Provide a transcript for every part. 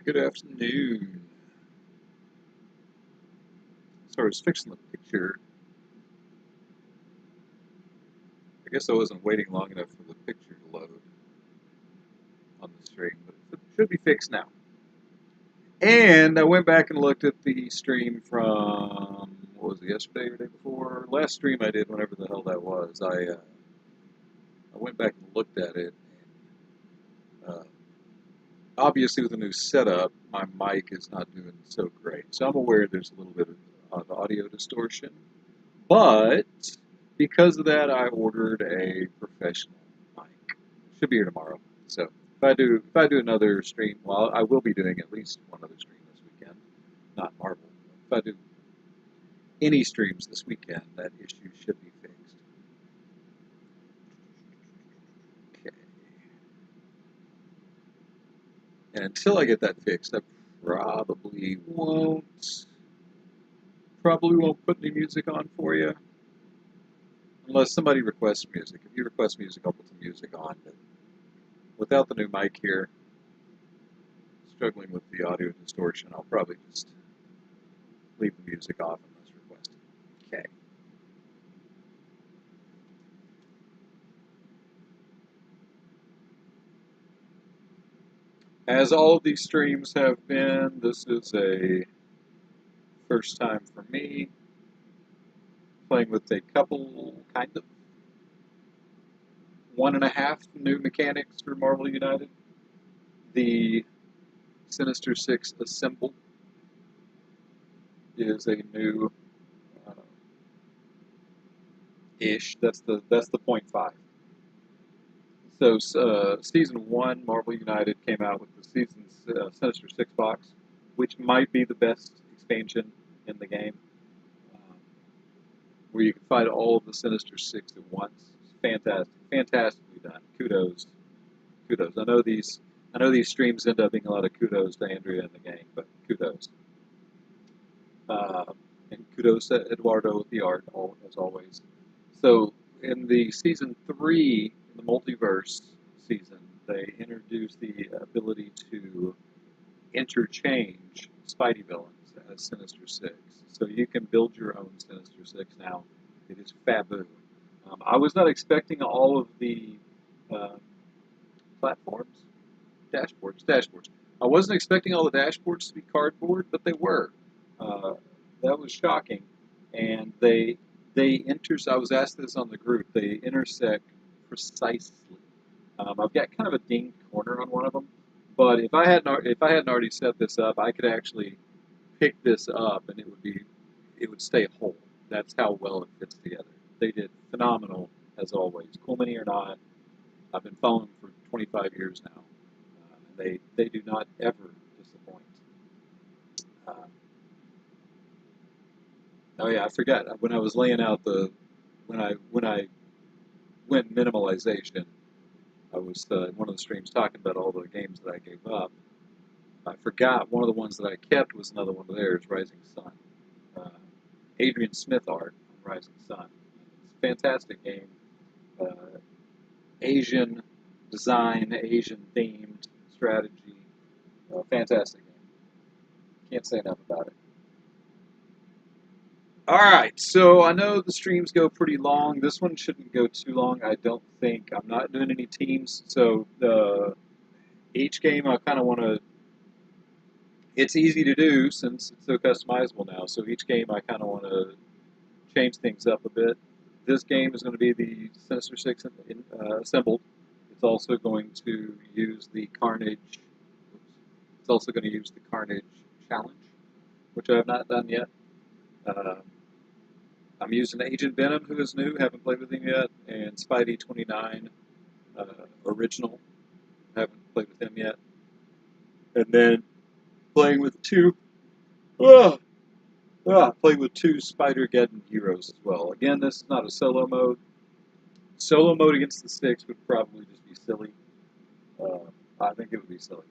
Good afternoon. So I was fixing the picture. I guess I wasn't waiting long enough for the picture to load on the stream, but it should be fixed now. And I went back and looked at the stream from, what was it, yesterday or the day before? Last stream I did, whenever the hell that was. I went back and looked at it. And, obviously, with the new setup, my mic is not doing so great. So I'm aware there's a little bit of audio distortion. But because of that, I ordered a professional mic. Should be here tomorrow. So if I do another stream, well, I will be doing at least one other stream this weekend. Not Marvel. If I do any streams this weekend, that issue should be fixed. Okay. And until I get that fixed, I probably won't put any music on for you. Unless somebody requests music. If you request music, I'll put some music on. But without the new mic here, struggling with the audio distortion, I'll probably just leave the music off unless requested. Okay. As all of these streams have been, this is a first time for me. Playing with a couple, kind of, 1.5 new mechanics for Marvel United. The Sinister Six Assemble is a new ish. That's the 0.5. So season 1, Marvel United came out with the season's Sinister Six box, which might be the best expansion in the game, where you can fight all of the Sinister Six at once. It's fantastically done. Kudos. I know these streams end up being a lot of kudos to Andrea in the game, but kudos. And kudos to Eduardo with the art, as always. So in the season 3, the Multiverse season, they introduced the ability to interchange Spidey villains as Sinister Six. So you can build your own Sinister Six now. It is faboo. I was not expecting all of the dashboards. I wasn't expecting all the dashboards to be cardboard, but they were. That was shocking. And they I was asked this on the group. They intersect precisely. I've got kind of a dinged corner on one of them, but if I hadn't already set this up, I could actually pick this up and it would stay whole. That's how well it fits together. They did phenomenal as always. Cool Mini or not, I've been following them for 25 years now. They do not ever disappoint. Oh yeah, I forgot when I was laying out when I went minimalization. I was one of the streams talking about all the games that I gave up. I forgot one of the ones that I kept was another one of theirs, Rising Sun. Adrian Smith art on Rising Sun. It's a fantastic game. Asian design, Asian themed strategy. Fantastic game. Can't say enough about it. Alright, so I know the streams go pretty long. This one shouldn't go too long, I don't think. I'm not doing any teams, so each game I kind of want to... It's easy to do since it's so customizable now, so each game I kind of want to change things up a bit. This game is going to be the Sinister Six assembled. It's also going to use the Carnage... It's also going to use the Carnage Challenge, which I have not done yet. I'm using Agent Venom, who is new, haven't played with him yet, and Spidey 29 original, haven't played with him yet. And then playing with two Spider-Geddon heroes as well. Again, this is not a solo mode. Solo mode against the Six would probably just be silly. I think it would be silly.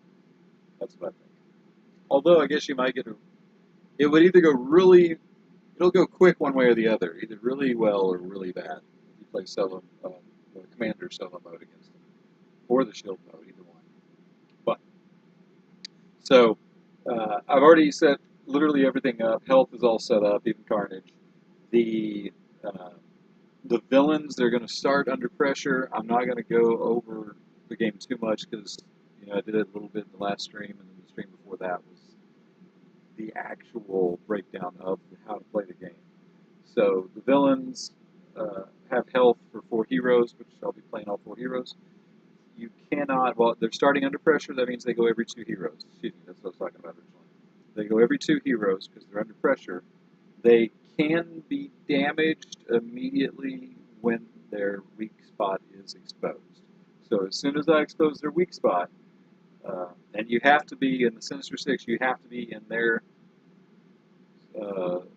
That's what I think. Although I guess you might get it would either go it'll go quick one way or the other, either really well or really bad if you play solo, Commander solo mode against them, or the Shield mode, either one. But so I've already set literally everything up. Health is all set up, even Carnage. The uh, the villains, they're going to start under pressure. I'm not going to go over the game too much because I did it a little bit in the last stream, and then the stream before that was the actual breakdown of how to play the game. So the villains have health for 4 heroes, which I'll be playing all 4 heroes. You cannot, well, they're starting under pressure. That means they go every 2 heroes. Excuse me, that's what I was talking about originally. They go every 2 heroes because they're under pressure. They can be damaged immediately when their weak spot is exposed. So as soon as I expose their weak spot, and you have to be in the Sinister Six, you have to be in their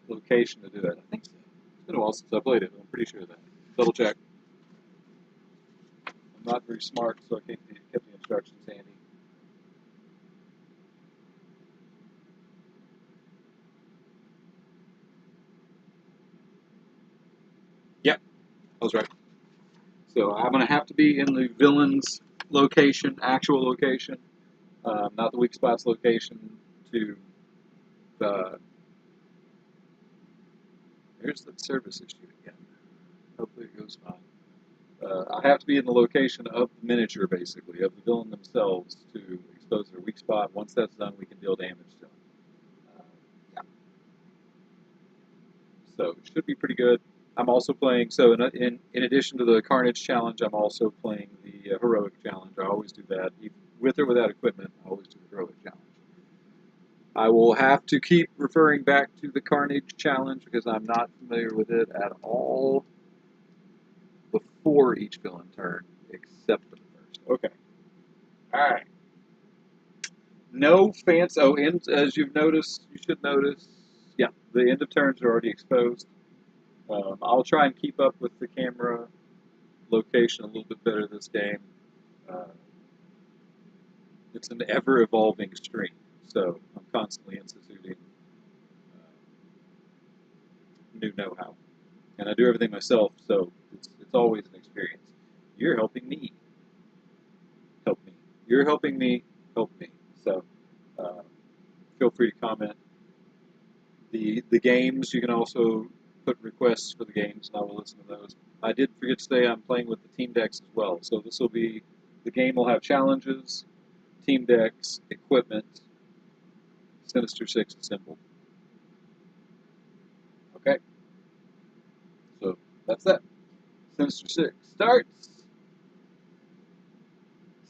location to do it. I think so. It's been a while since I played it. I'm pretty sure of that. Double check. I'm not very smart, so I kept the instructions handy. Yep, I was right. So I'm going to have to be in the villain's location, actual location, not the weak spot's location. To there's the service issue again. Hopefully it goes fine. I have to be in the location of the miniature, basically, of the villain themselves to expose their weak spot. Once that's done, we can deal damage to them. Yeah. So it should be pretty good. I'm also playing, so in addition to the Carnage challenge, I'm also playing the Heroic challenge. I always do that. With or without equipment, I always do the Heroic challenge. I will have to keep referring back to the Carnage challenge because I'm not familiar with it at all before each villain turn, except for the first. Okay. Alright. No fancy, oh, and as you've noticed, you should notice, yeah, the end of turns are already exposed. I'll try and keep up with the camera location a little bit better this game. Uh, it's an ever-evolving stream, so I'm constantly instituting new know-how. And I do everything myself, so it's always an experience. You're helping me. Help me. You're helping me. Help me. So feel free to comment. The games, you can also put requests for the games, and I will listen to those. I did forget to say I'm playing with the team decks as well. So this will be, the game will have challenges, team decks, equipment, Sinister Six assembled. Okay? So that's that. Sinister Six starts.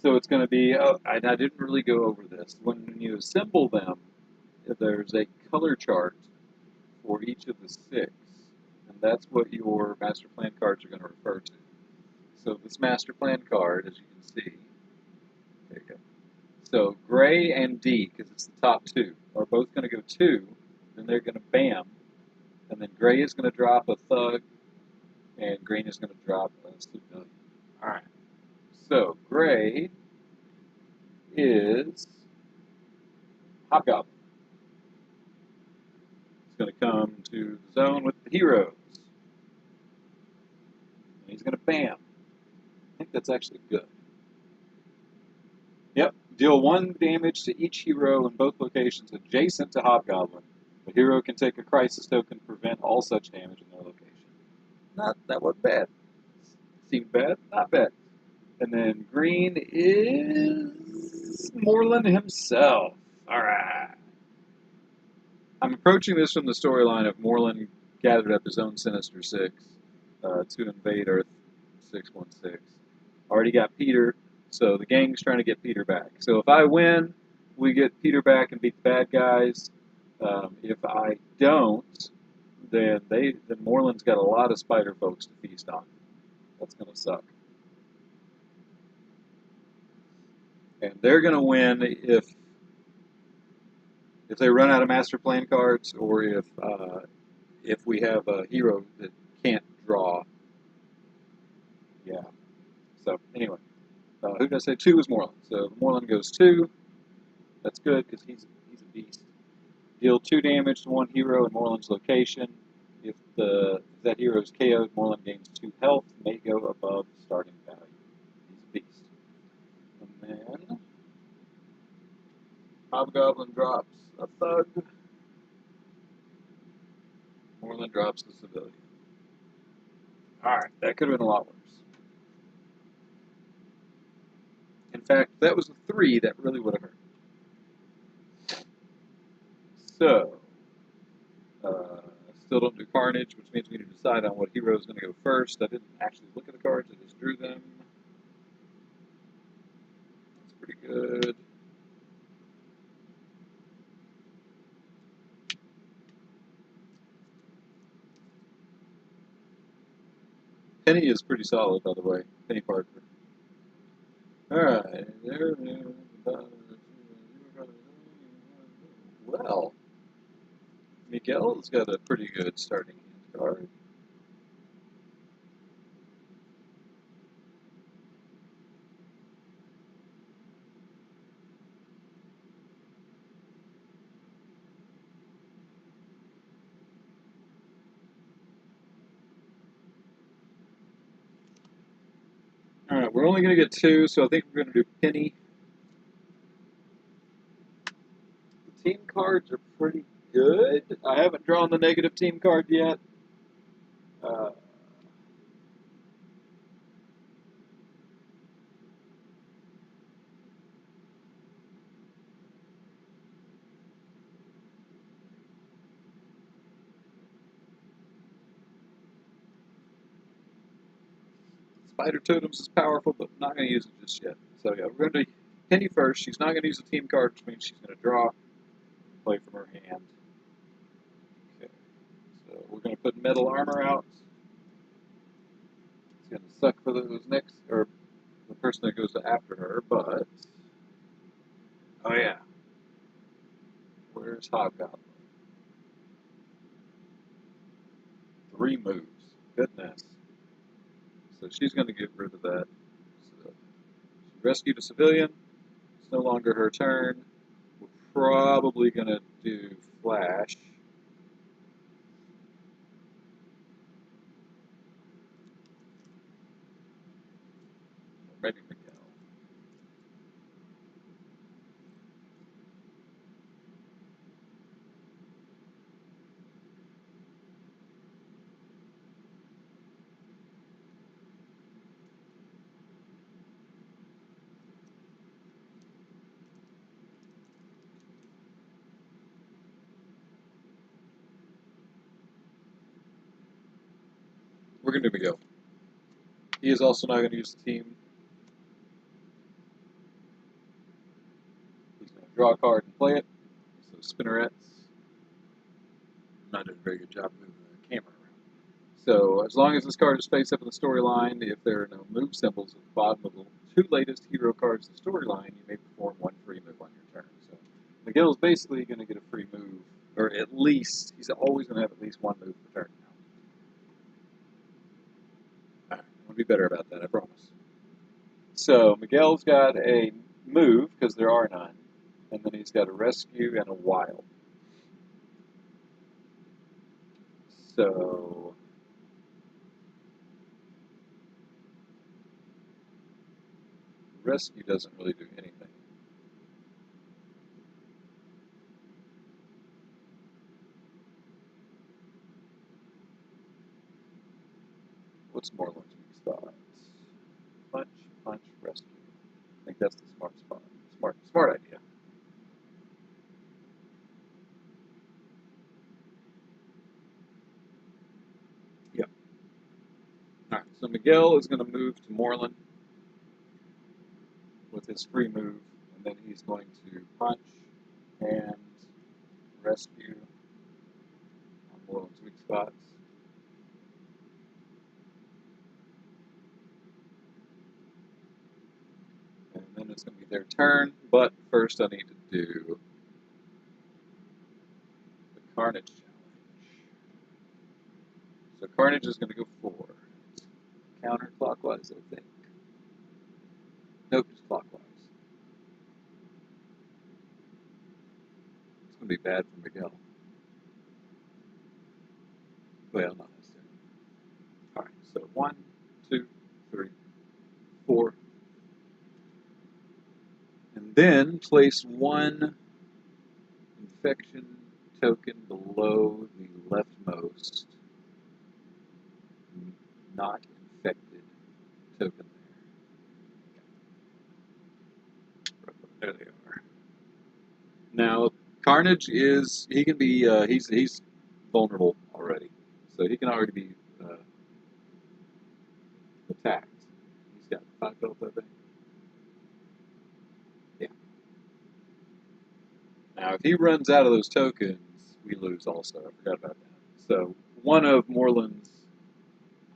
So it's going to be, oh, I didn't really go over this. When you assemble them, there's a color chart for each of the 6, and that's what your master plan cards are going to refer to. So this master plan card, as you can see, there you go. So gray and D, because it's the top 2, are both going to go 2, then they're going to bam, and then gray is going to drop a thug, and green is going to drop a civilian. Alright, so gray is Hobgoblin. He's going to come to the zone with the heroes. And he's going to bam. I think that's actually good. Yep. Deal 1 damage to each hero in both locations adjacent to Hobgoblin. The hero can take a crisis token to prevent all such damage in their location. That wasn't bad. Seemed bad, not bad. And then green is Morlun himself. Alright. I'm approaching this from the storyline of Morlun gathered up his own Sinister Six to invade Earth 616. Already got Peter, so the gang's trying to get Peter back. So if I win, we get Peter back and beat the bad guys. If I don't, then Morlun's got a lot of spider folks to feast on. That's going to suck. And they're going to win if they run out of master plan cards, or if we have a hero that can't draw. Yeah. So anyway, who did I say? 2 is Morlun. So Morlun goes 2. That's good because he's a beast. Deal 2 damage to 1 hero in Morlun's location. If that hero is KO'd, Morlun gains 2 health. May go above starting value. He's a beast. And then Hobgoblin drops a thug. Morlun drops the civilian. Alright, that could have been a lot worse. In fact, that was a 3 that really would have hurt. So, still don't do Carnage, which means we need to decide on what hero is going to go first. I didn't actually look at the cards, I just drew them. That's pretty good. Penny is pretty solid, by the way. Penny Parker. Alright. Well, Miguel's got a pretty good starting hand card. Alright, we're only going to get 2, so I think we're going to do Penny. The team cards are pretty good. I haven't drawn the negative team card yet. Spider Totems is powerful, but I'm not going to use it just yet. So yeah, we're going to do Penny first. She's not going to use a team card, which means she's going to draw, play from her hand. Okay, so we're going to put Metal Armor out. It's going to suck for those next, or the person that goes after her, but... Oh yeah. Where's Hobgoblin? 3 moves. Goodness. So she's going to get rid of that. So she rescued a civilian. It's no longer her turn. We're probably going to do Flash. Maybe Miguel. We're going to do Miguel. He is also not going to use the team. He's going to draw a card and play it. So spinnerets. I'm not doing a very good job moving the camera around. So as long as this card is face up in the storyline, if there are no move symbols at the bottom of the 2 latest hero cards in the storyline, you may perform 1 free move on your turn. So Miguel is basically going to get a free move, or at least, he's always going to have at least 1 move per turn now. Alright, I'm going to be better about that, I promise. So Miguel's got a move, because there are none, and then he's got a rescue and a wild. So rescue doesn't really do anything. What's Morlun's weak spot? Punch, punch, rescue. I think that's the smart spot. Smart idea. Yep. Alright, so Miguel is going to move to Morlun with his free move, and then he's going to punch and rescue on Morlun's weak spots. And then it's going to be their turn, but first I need to do the Carnage challenge. So Carnage is going to go 4. Counterclockwise, I think. Nope, just clockwise. It's going to be bad for Miguel. Well, not necessarily. Alright, so 1, 2, 3, 4. And then place 1 in infection token below the leftmost not infected token there. There they are. Now, Carnage he can be, he's vulnerable already. So he can already be attacked. He's got 5 health, I think. Yeah. Now, if he runs out of those tokens, we lose also. I forgot about that. So, one of Morlun's,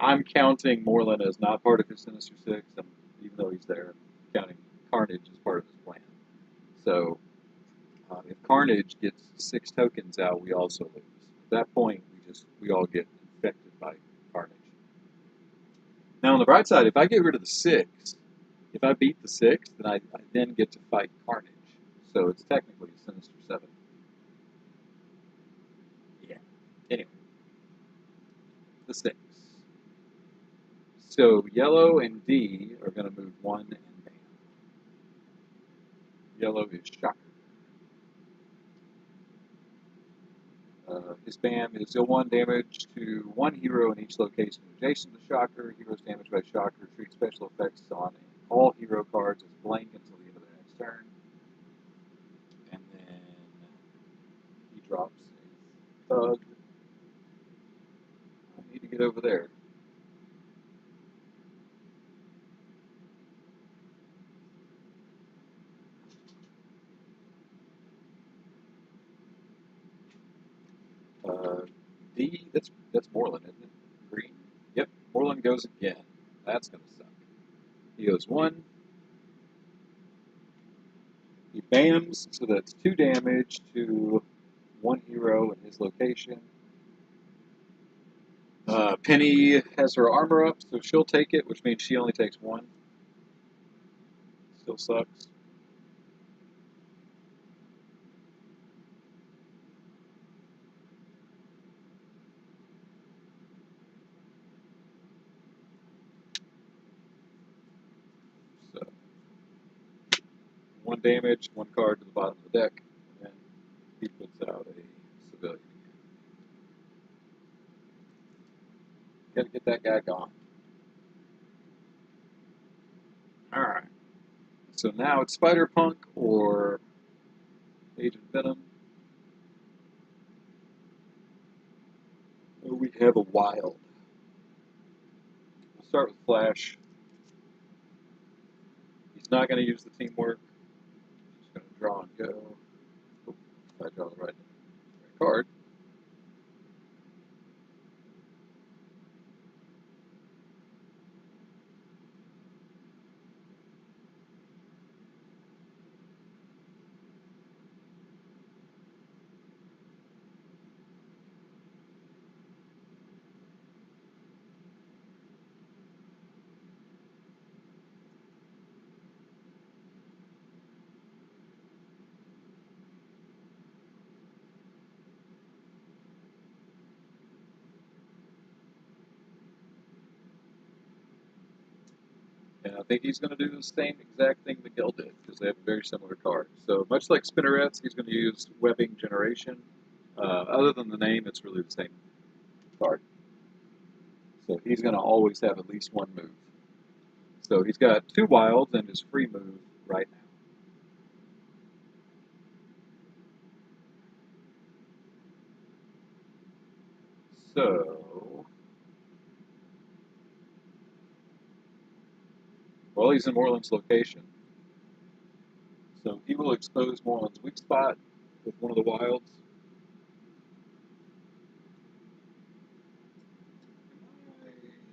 I'm counting Morlun as not part of his Sinister Six, and even though he's there, I'm counting Carnage as part of his plan. So, if Carnage gets 6 tokens out, we also lose. At that point, we all get infected by Carnage. Now, on the bright side, if I get rid of the 6, if I beat the 6, then I then get to fight Carnage. So it's technically Sinister 7. Yeah. Anyway, the 6. So yellow and D are going to move 1 and bam. Yellow is Shocker. His BAM is deal 1 damage to 1 hero in each location adjacent to Shocker. Heroes damaged by Shocker treat special effects on all hero cards as blank until the end of the next turn. And then he drops a Thug. I need to get over there. D, that's Morlun, isn't it? Green. Yep, Morlun goes again. That's going to suck. He goes 1. He bams, so that's 2 damage to 1 hero in his location. Penny has her armor up, so she'll take it, which means she only takes 1. Still sucks. So, 1 damage, 1 card to the bottom of the deck, and then he puts out a civilian again. Gotta get that guy gone. Alright. So now it's Spider-Punk or Agent Venom. Or we have a Wild. We'll start with Flash. He's not going to use the teamwork. He's just going to draw and go. Oh, if I draw the right card. And I think he's going to do the same exact thing Miguel did, because they have a very similar card. So much like Spinnerets, he's going to use Webbing Generation. Other than the name, it's really the same card. So he's going to always have at least 1 move. So he's got 2 wilds and his free move right now. So, well, he's in Morlun's location. So he will expose Morlun's weak spot with one of the wilds.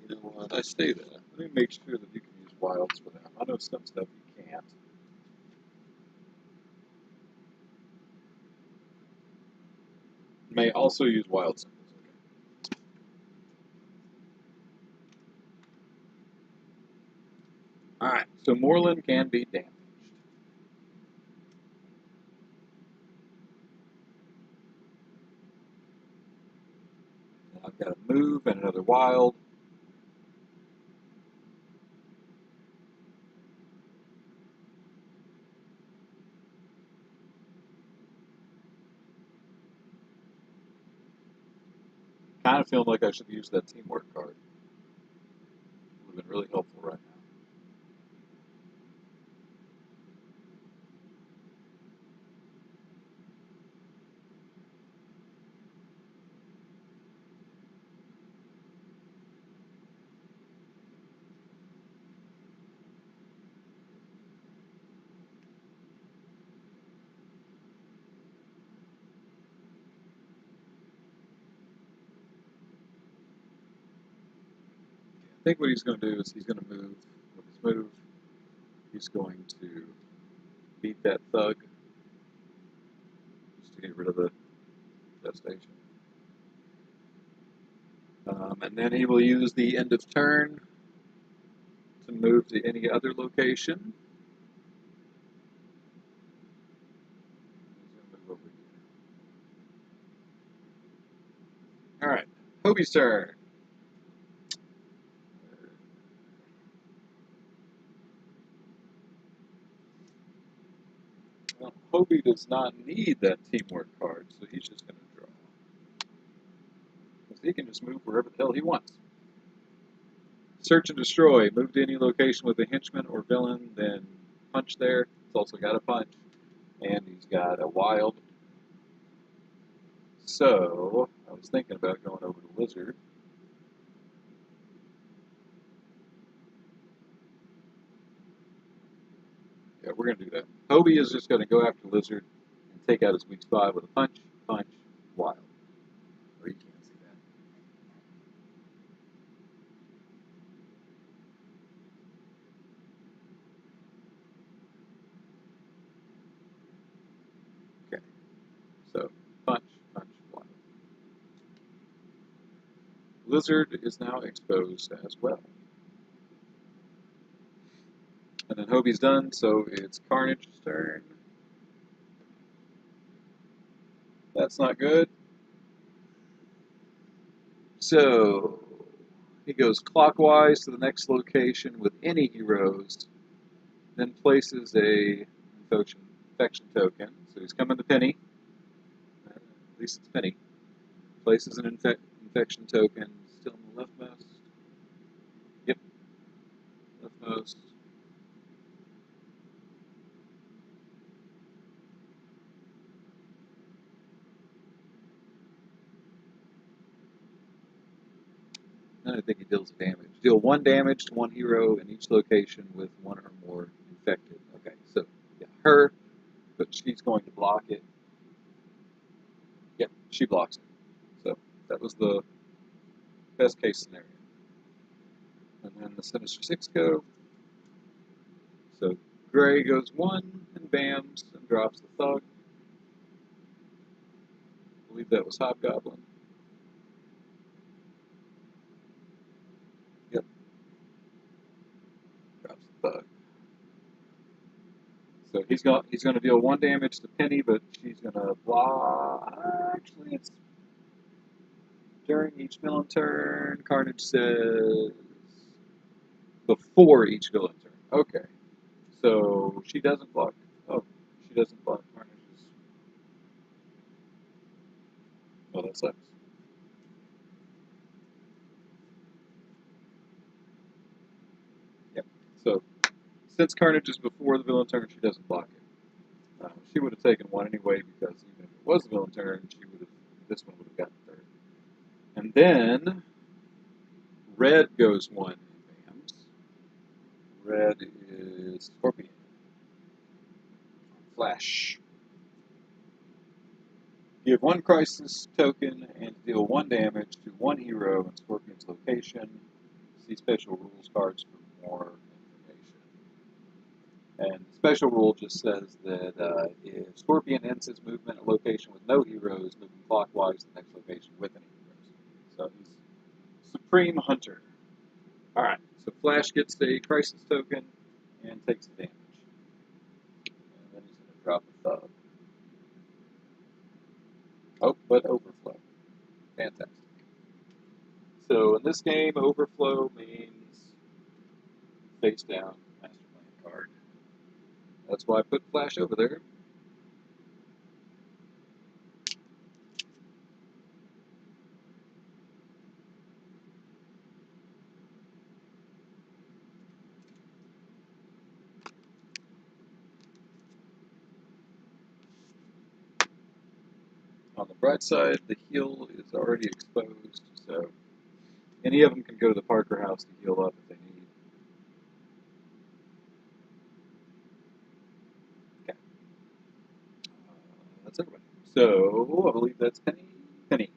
You know what? I say that. Let me make sure that you can use wilds for that. I know some stuff you can't. You may also use wild symbols. Okay. Alright, so Morlun can be damaged. I've got a move and another wild. kind of feeling like I should use that teamwork card. Would have been really helpful right now. I think what he's going to do is he's going to move. With his move, he's going to beat that thug just to get rid of the devastation. And then he will use the end of turn to move to any other location. He's going to move over here. All right, Hobie's turn. Well, Hobie does not need that teamwork card, so he's just going to draw. Because he can just move wherever the hell he wants. Search and destroy. Move to any location with a henchman or villain, then punch there. It's also got a punch. And he's got a wild. So, I was thinking about going over to Lizard. Yeah, we're going to do that. Hobie is just going to go after Lizard and take out his weak spot with a punch, punch, wild. Or you can't see that. Okay. So, punch, punch, wild. Lizard is now exposed as well. And then Hobie's done, so it's Carnage's turn. That's not good. So, he goes clockwise to the next location with any heroes, then places a infection token. So he's coming to Penny. At least it's Penny. Places an infection token, still in the leftmost. Yep, leftmost. And I think he deals damage. Deal 1 damage to 1 hero in each location with 1 or more infected. Okay, so yeah, her, but she's going to block it. Yep, she blocks it. So that was the best case scenario. And then the Sinister Six go. So Gray goes 1 and bams and drops the thug. I believe that was Hobgoblin. Yep. Drops the thug. So he's going to deal 1 damage to Penny, but she's going to block. Actually, it's during each villain turn. Carnage says before each villain turn. Okay. So she doesn't block. Oh, she doesn't block Carnage's. Oh, that sucks. Yep. So since Carnage is before the villain turn, she doesn't block it. She would have taken 1 anyway because even if it was the villain turn, she would have. This one would have gotten 3rd. And then Red goes 1 and bams. Red is Scorpion. Flash. Give 1 crisis token and deal 1 damage to 1 hero in Scorpion's location. See special rules cards for more information. And the special rule just says that if Scorpion ends his movement at a location with no heroes, moving clockwise to the next location with any heroes. So he's Supreme Hunter. Alright, so Flash gets a crisis token and takes the damage. And then he's going to drop a thug. Oh, but Overflow. Fantastic. So in this game, Overflow means face down Master Plan card. That's why I put Flash over there. On the bright side, the heal is already exposed, so any of them can go to the Parker house to heal up if they need. Okay. That's everybody. So, I believe that's Penny. Penny.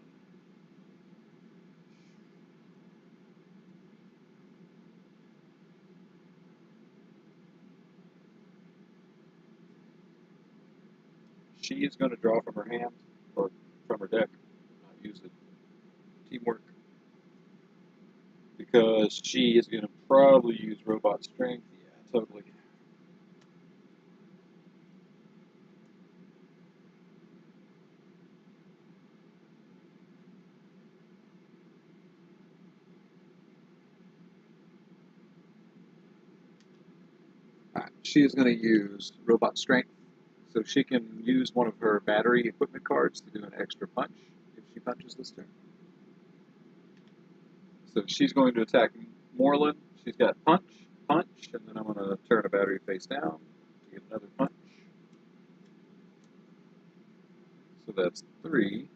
She is going to draw from her hand, or from her deck. Use it. Teamwork. Because she is going to probably use robot strength. Yeah, totally. Alright, she is going to use robot strength, so she can use one of her battery equipment cards to do an extra punch if she punches this turn. So she's going to attack Morlun. She's got punch, punch, and then I'm going to turn a battery face down to get another punch. So that's 3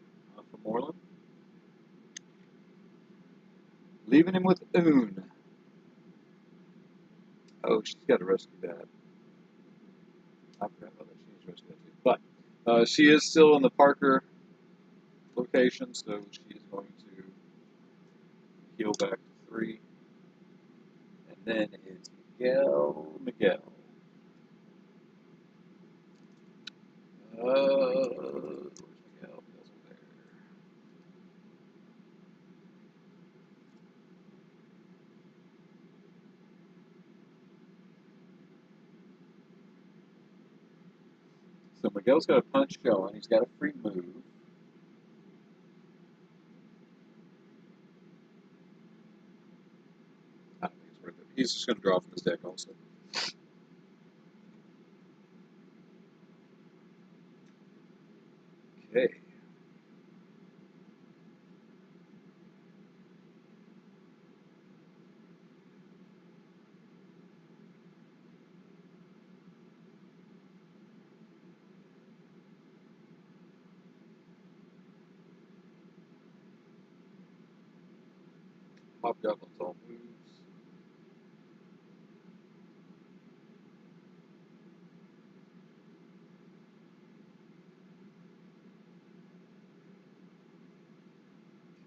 for Morlun. Leaving him with Oon. Oh, she's got to rescue that. I forgot about that. She needs to rescue that too. But she is still in the Parker location, so she is going to heal back to 3. And then it's Miguel. Miguel. Where's Miguel? Miguel's over there. So Miguel's got a punch going. He's got a free move. I don't think it's worth it. He's just going to draw from his deck also. Okay. Hobgoblin's all moves.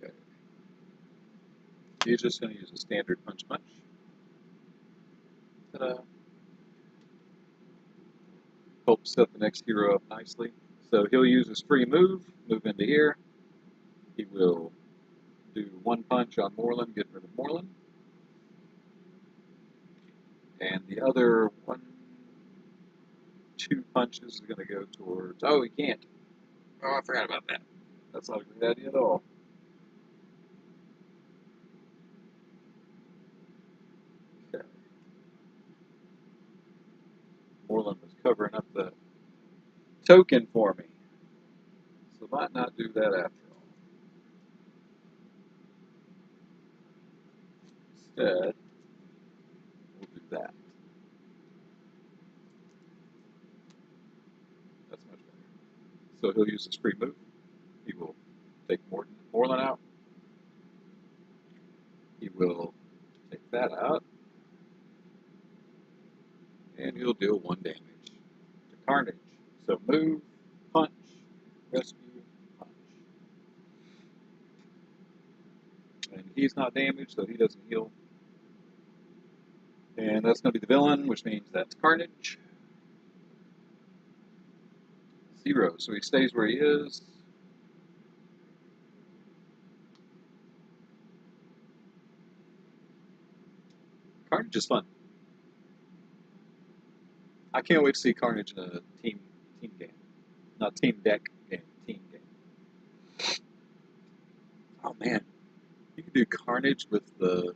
Okay. He's just going to use a standard punch. Ta-da. Help set the next hero up nicely. So he'll use his free move into here. He will do 1 punch on Morlun, get rid of Morlun. And the other 2 punches is going to go towards... Oh, he can't. Oh, I forgot about that. That's not a great idea at all. Okay. Morlun was covering up the token for me. So might not do that after all. Instead, we'll do that. That's much better. So he'll use his free move. He will take Morlun out. He will take that out. And he'll deal 1 damage to Carnage. So move, punch, rescue, punch. And he's not damaged, so he doesn't heal. And that's going to be the villain, which means that's Carnage. 0, so he stays where he is. Carnage is fun. I can't wait to see Carnage in a team game. Not team deck game, team game. Oh man, you can do Carnage with the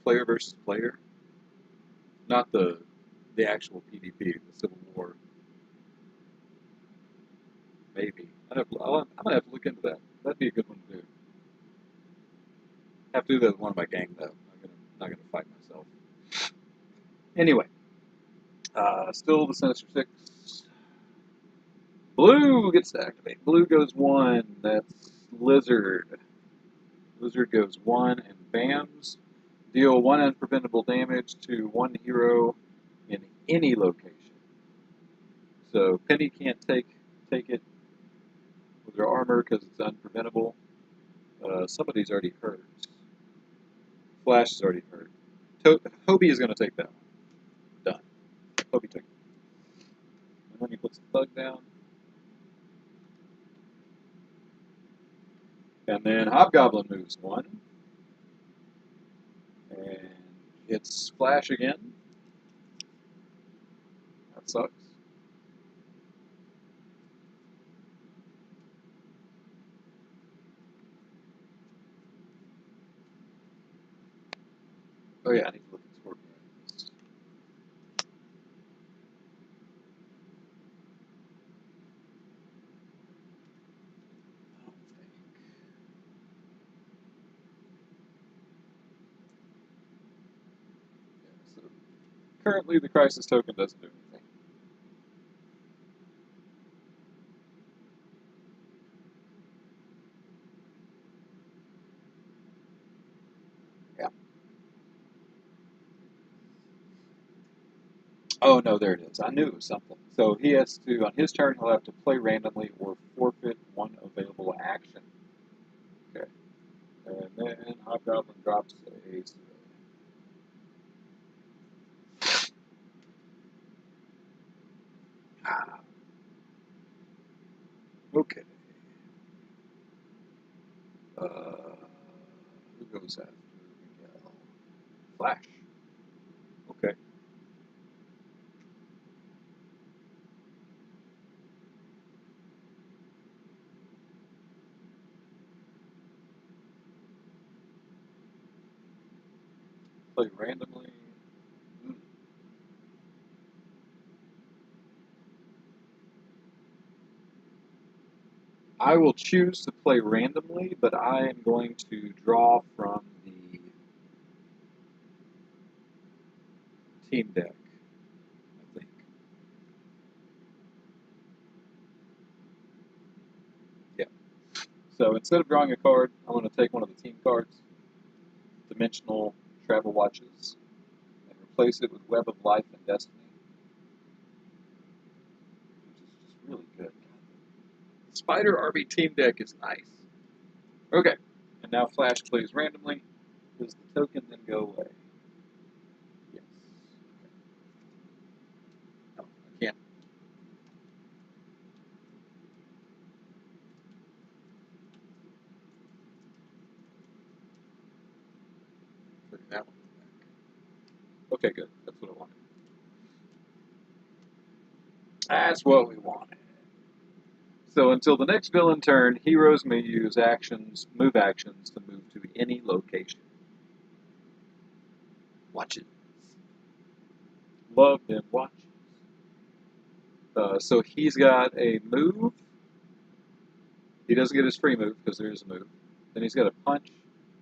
player versus player. Not the actual PvP, the Civil War. Maybe. I'm going to have to look into that. That'd be a good one to do. I have to do that with one of my gang, though. I'm not going to fight myself. Anyway. Still the Sinister Six. Blue gets to activate. Blue goes 1. That's Lizard. Lizard goes 1 and bams. Deal 1 unpreventable damage to 1 hero in any location. So Penny can't take it with her armor because it's unpreventable. Somebody's already hurt. Flash is already hurt. Hobie is going to take that one. Done. Hobie took it. And then he puts the thug down. And then Hobgoblin moves 1. And hits Flash again. That sucks. Oh yeah, I need to look at Scorpions. I don't think. Yeah, so currently the Crisis token doesn't do anything. Yeah. Oh no, there it is. I knew it was something. So he has to, on his turn, he'll have to play randomly or forfeit 1 available action. Okay. And then Hobgoblin drops a Ah. Okay. Who goes after Miguel? Flash. Okay. Play randomly. Hmm. I will choose to play randomly, but I am going to draw from the team deck, I think. Yeah. So instead of drawing a card, I'm going to take one of the team cards, Dimensional Travel Watches, and replace it with Web of Life and Destiny, which is just really good. Spider RB team deck is nice. Okay. And now Flash plays randomly. Does the token then go away? Yes. Okay. No, I can't. Put that one back. Okay, good. That's what I wanted. That's what we wanted. So until the next villain turn, heroes may use move actions to move to any location. Watches. Love them watches. So he's got a move. He doesn't get his free move because there is a move. Then he's got a punch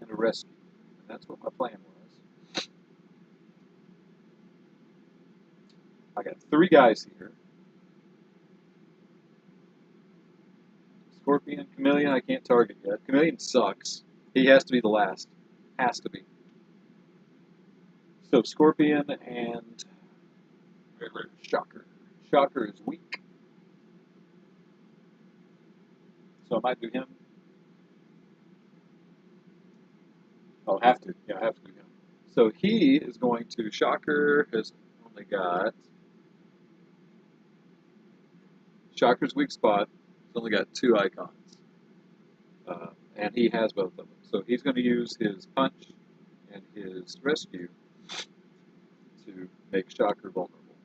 and a rescue. And that's what my plan was. I got 3 guys here. Scorpion, Chameleon, I can't target yet. Chameleon sucks. He has to be the last. Has to be. So Scorpion and Shocker. Shocker is weak. So I might do him. Oh, have to. Yeah, I have to do him. So he is going to. Shocker has only got. Shocker's weak spot. He's only got 2 icons. And he has both of them. So he's going to use his punch and his rescue to make Shocker vulnerable.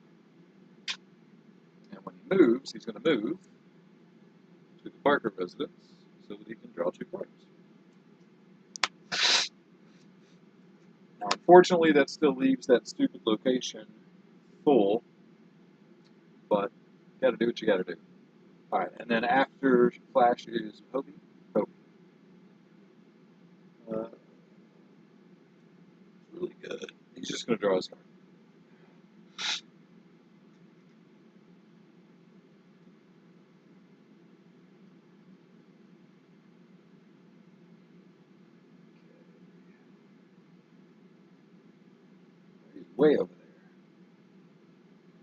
And when he moves, he's going to move to the Parker residence so that he can draw 2 cards. Now, unfortunately, that still leaves that stupid location full, but you got to do what you got to do. All right, and then after Flash is Hobie. Really good. He's just going to draw his card. way over there.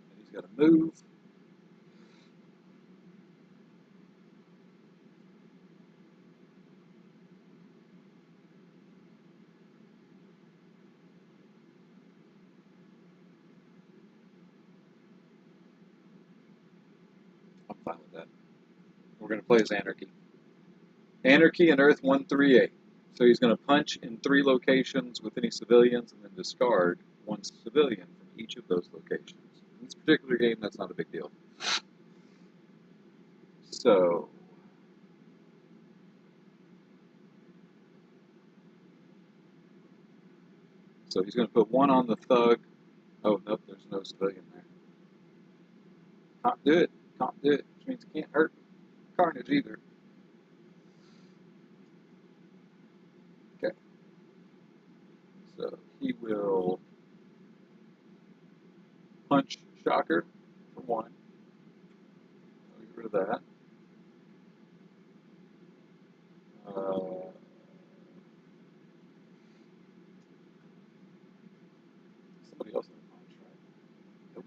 And he's got to move. I'm fine with that. We're going to play as Anarchy. Anarchy and Earth 138. So he's going to punch in 3 locations with any civilians and then discard 1 civilian from each of those locations. In this particular game, that's not a big deal. So he's going to put 1 on the thug. Oh, nope, there's no civilian there. Can't do it. Can't do it. Which means it can't hurt Carnage either. Okay. So he will punch Shocker for 1. I'll get rid of that. Somebody else in the punch, right? Nope.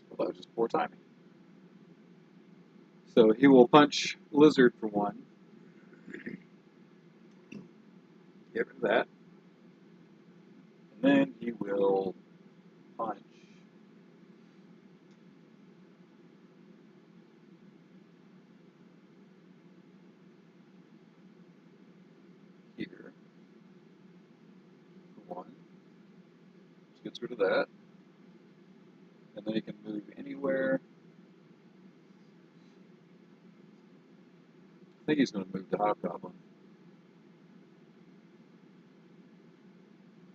Well, that was just poor timing. So he will punch Lizard for 1. Get rid of that. And then he will punch here for 1. Which gets rid of that. And then he can move anywhere. I think he's going to move to Hobgoblin.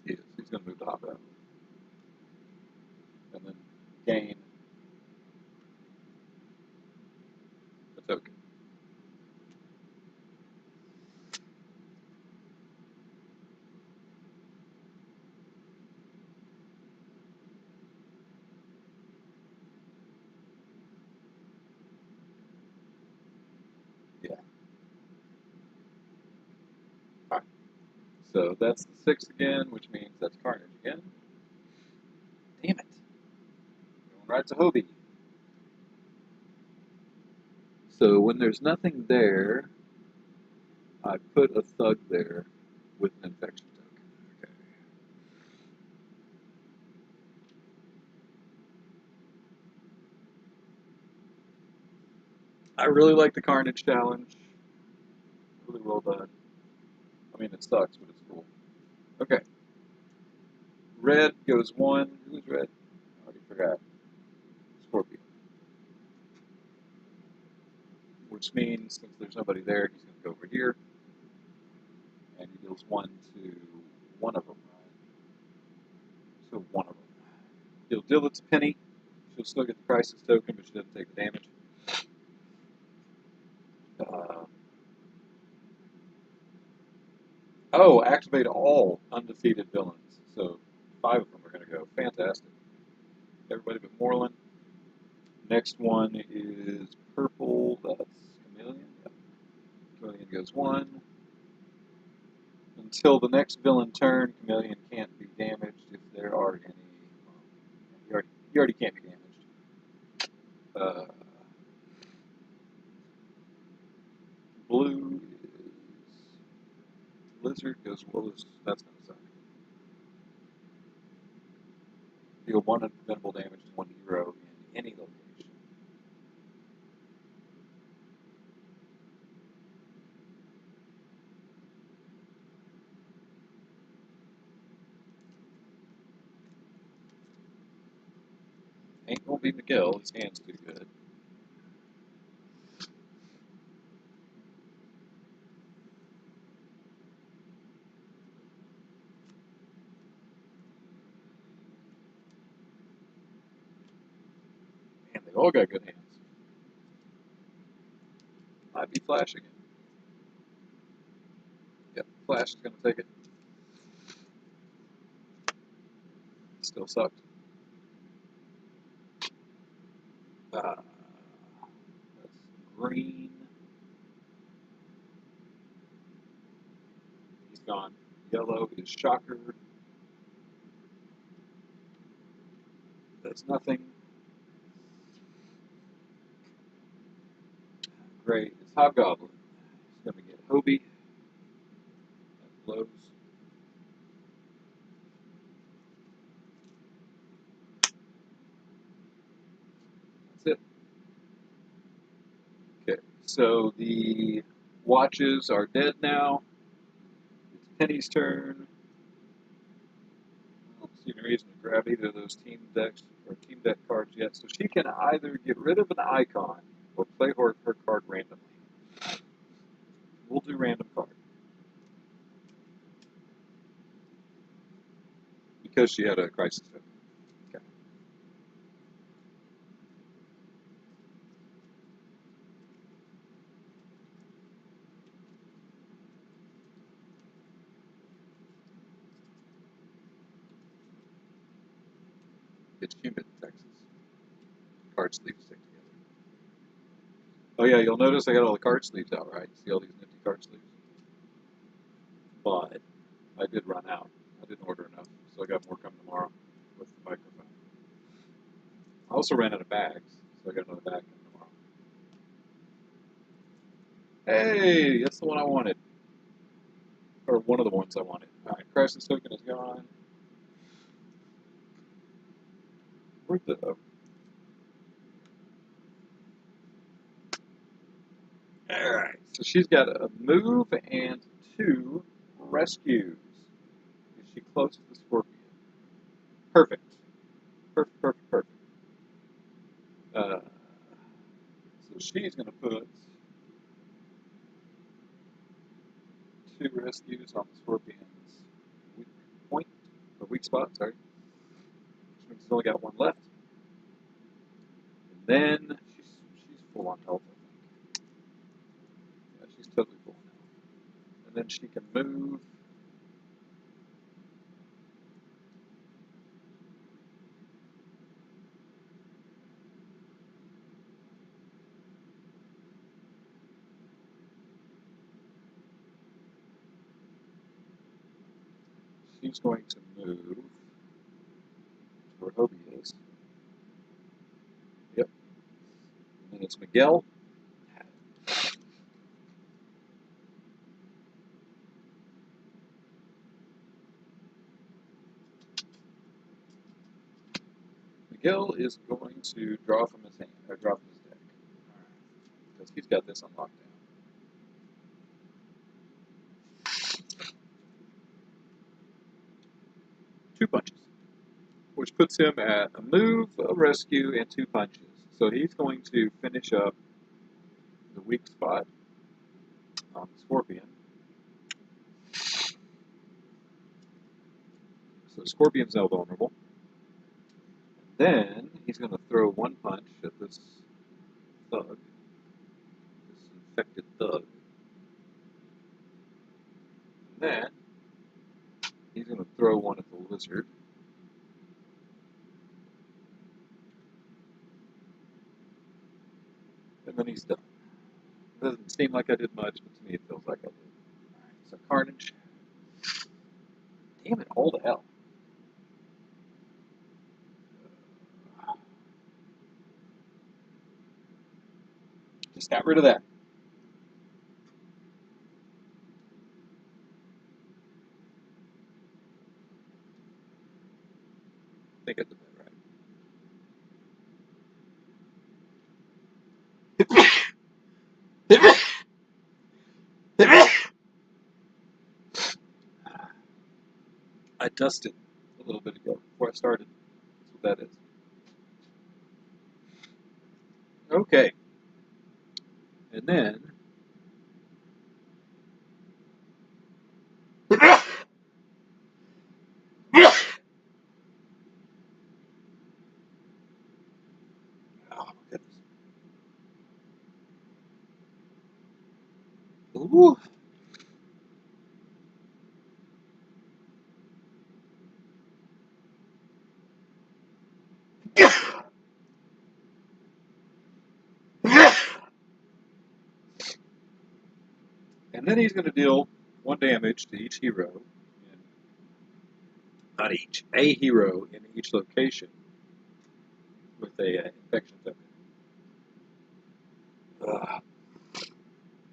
He is. He's going to move to Hobgoblin. And then gain a token. Yeah. Alright. So that's the 6 again, which means that's Carnage again. Damn it. Going right to Hobie. So when there's nothing there, I put a thug there with an infection token. Okay. I really like the Carnage challenge. Really well done. I mean, it sucks, but it's cool. Okay. Red goes 1. Who's red? I already forgot. Scorpion. Which means, since there's nobody there, he's going to go over here. And he deals 1 to one of them, right? So 1 of them. He'll deal it to Penny. She'll still get the crisis token, but she doesn't take the damage. Oh, activate all undefeated villains. So 5 of them are going to go. Fantastic. Everybody but Morlun. Next one is purple. That's Chameleon. Yep. Chameleon goes 1. Until the next villain turn, Chameleon can't be damaged if there are any. Well, he already can't be damaged. Blue is Lizard goes Willis. That's going to suck. Deal 1 unpreventable damage to 1 hero in any location. Ain't gonna be Miguel. His hand's too good. Man, they all got good hands. Might be Flash again. Yep, Flash is going to take it. Still sucked. That's green. gone. Yellow is Shocker. That's nothing. Gray is Hobgoblin. He's going to get Hobie. That blows. That's it. Okay, so the watches are dead now. It's Penny's turn. I don't see any reason to grab either of those team decks or team deck cards yet. So she can either get rid of an icon or play her card randomly. We'll do random card. Because she had a crisis token. Okay. It's humid in Texas. Card sleeves stick together. Oh yeah, you'll notice I got all the card sleeves out, right? See all these nifty card sleeves? But I did run out. I didn't order enough, so I got more coming tomorrow with the microphone. I also ran out of bags, so I got another bag coming tomorrow. Hey, that's the one I wanted. Or one of the ones I wanted. Alright, crisis token is gone. Where'd the... Alright, so she's got a move and 2 rescues. Is she close to the Scorpion? Perfect. Perfect, perfect, perfect. So she's going to put 2 rescues on the Scorpion's weak point, or weak spot, sorry. Which means she's only got 1 left. And then she's full on health, I think. Yeah, she's totally full on health. And then she can move. She's going to move to where Hobie is. Yep. And then it's Miguel. Miguel is going to draw from his hand, or draw from his deck. Because he's got this on lockdown. Two punches, which puts him at a move, a rescue, and 2 punches. So he's going to finish up the weak spot on the Scorpion. So Scorpion's now vulnerable. Then he's going to throw 1 punch at this thug, this infected thug. And then he's going to throw 1 at the lizard. And then he's done. Doesn't seem like I did much, but to me it feels like I did. Alright, so Carnage. Damn it, all to hell. Just got rid of that. I think I did that right. I dusted a little bit ago before I started. That's what that is. Okay. And then oh goodness. Ooh. And then he's going to deal 1 damage to each hero, and not each, a hero in each location with a infection token.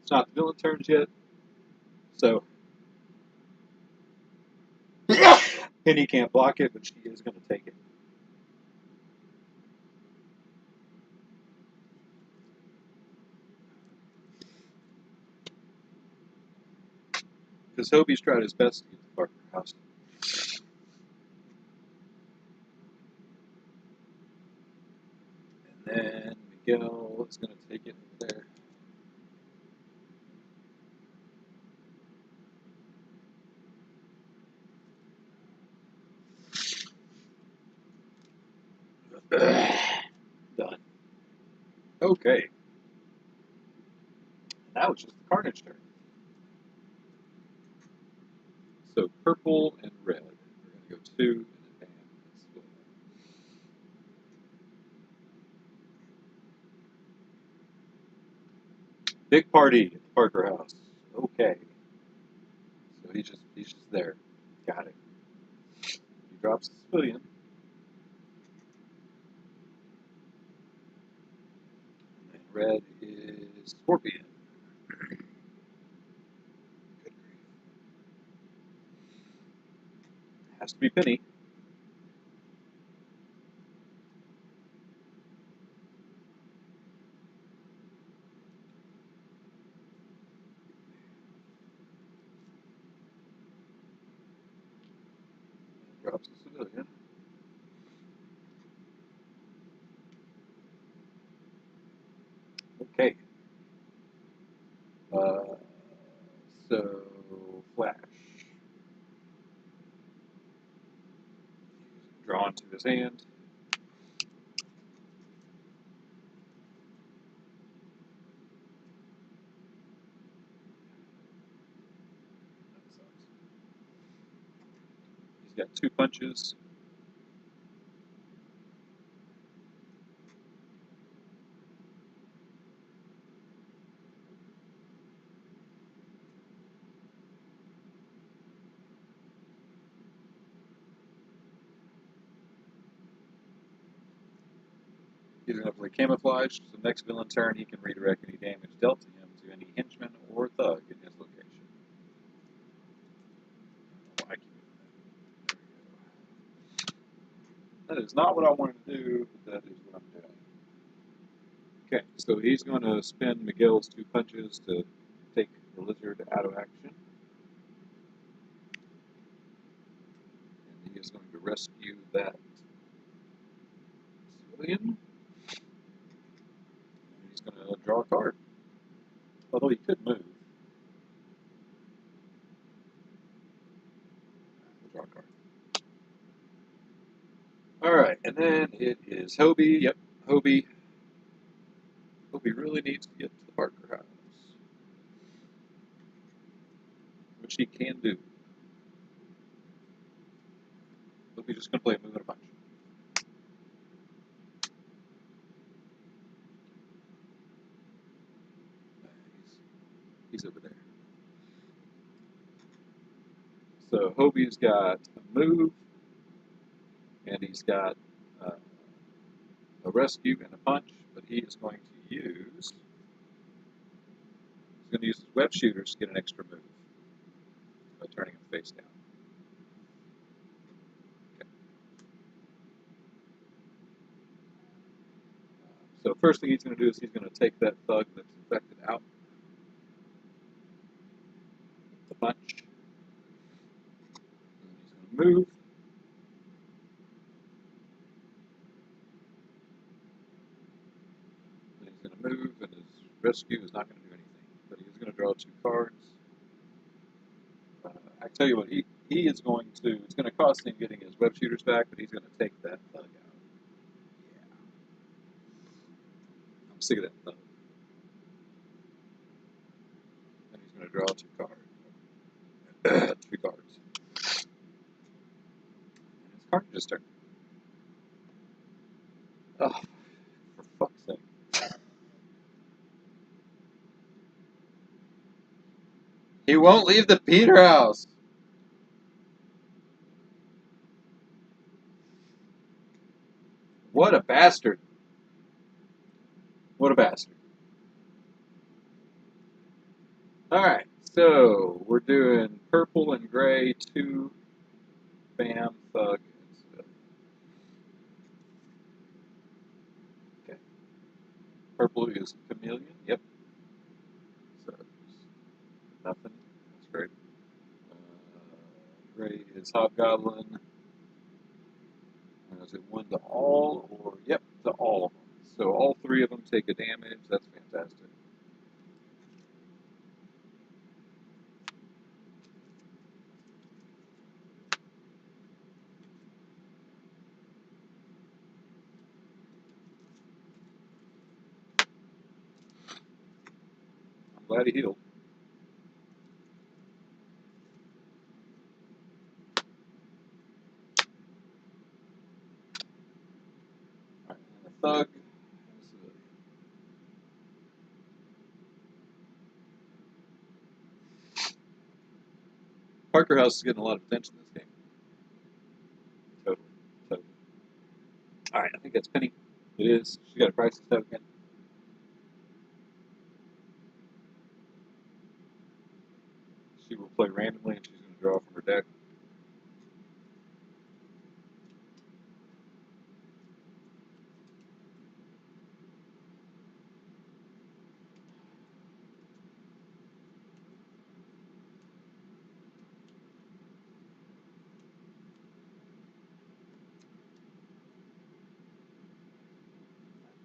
It's not the villain turns yet, so Penny can't block it, but she is going to take it. Because Hobie's tried his best to get the Parker house. And then Miguel is going to take it there. Done. Okay. That was just the Carnage turn. So purple and red. We're going to go 2 and advance. Big party at the Parker house. Okay. So he's just there. Got it. He drops the civilian. And red is Scorpion. Good grief. Has to be Penny. Drops the civilian. Okay. So Flash. Drawn to his hand. That sucks. He's got 2 punches. He's going to play Camouflage. So next villain turn, he can redirect any damage dealt to him to any henchman or thug in his location. Oh, I keep doing that. There we go. That is not what I wanted to do, but that is what I'm doing. Okay, so he's going to spend Miguel's 2 punches to take the lizard out of action. And he is going to rescue that civilian. He's going to draw a card. Although he could move. We'll draw a card. Alright, and then it is Hobie. Yep, Hobie. Hobie really needs to get to the Parker house. Which he can do. Hobie's just going to play a move and a punch. He's over there. So Hobie's got a move, and he's got a rescue and a punch, but he is going to use his web shooters to get an extra move by turning him face down. Okay. So first thing he's going to do is he's going to take that thug that's infected out. The punch. And he's going to move. And he's going to move, and his rescue is not going to do anything. But he's going to draw 2 cards. I tell you what, he is going to, it's going to cost him getting his web shooters back, but he's going to take that thug out. Yeah. I'm sick of that thug. And he's going to draw 2 cards. 3 cards. And his card just turned. Oh, for fuck's sake. He won't leave the Peter house. What a bastard. What a bastard. Alright, so we're doing purple and gray, 2 bam, thug, and stuff. Okay. Purple is chameleon, yep. So, nothing. That's great. Gray is hobgoblin. Is it 1 to all, or, yep, to all of them. So all 3 of them take a damage. That's fantastic. I'm glad he healed. All right, and the thug. Parker House is getting a lot of attention in this game. Totally. Totally. All right, I think that's Penny. It is. She got a crisis token. She will play randomly, and she's going to draw from her deck.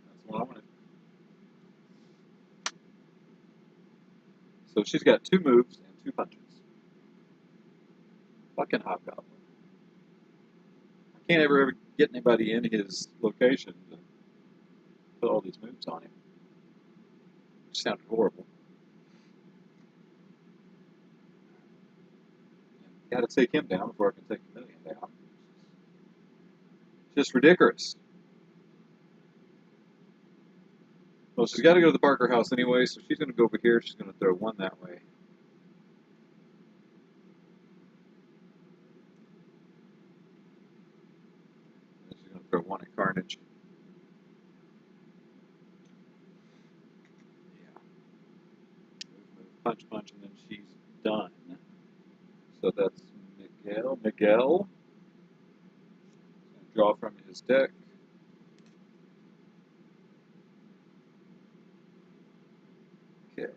That's what I wanted. So she's got 2 moves and 2 punches. Fucking hobgoblin. I can't ever get anybody in his location to put all these moves on him. Which sounded horrible. Got to take him down before I can take a million down. Just ridiculous. Well, she's got to go to the Parker house anyway, so she's going to go over here. She's going to throw 1 that way. And she's going to throw 1 at Carnage. Yeah. Move, punch, punch, and then she's done. So that's Miguel. Miguel. Draw from his deck. Okay.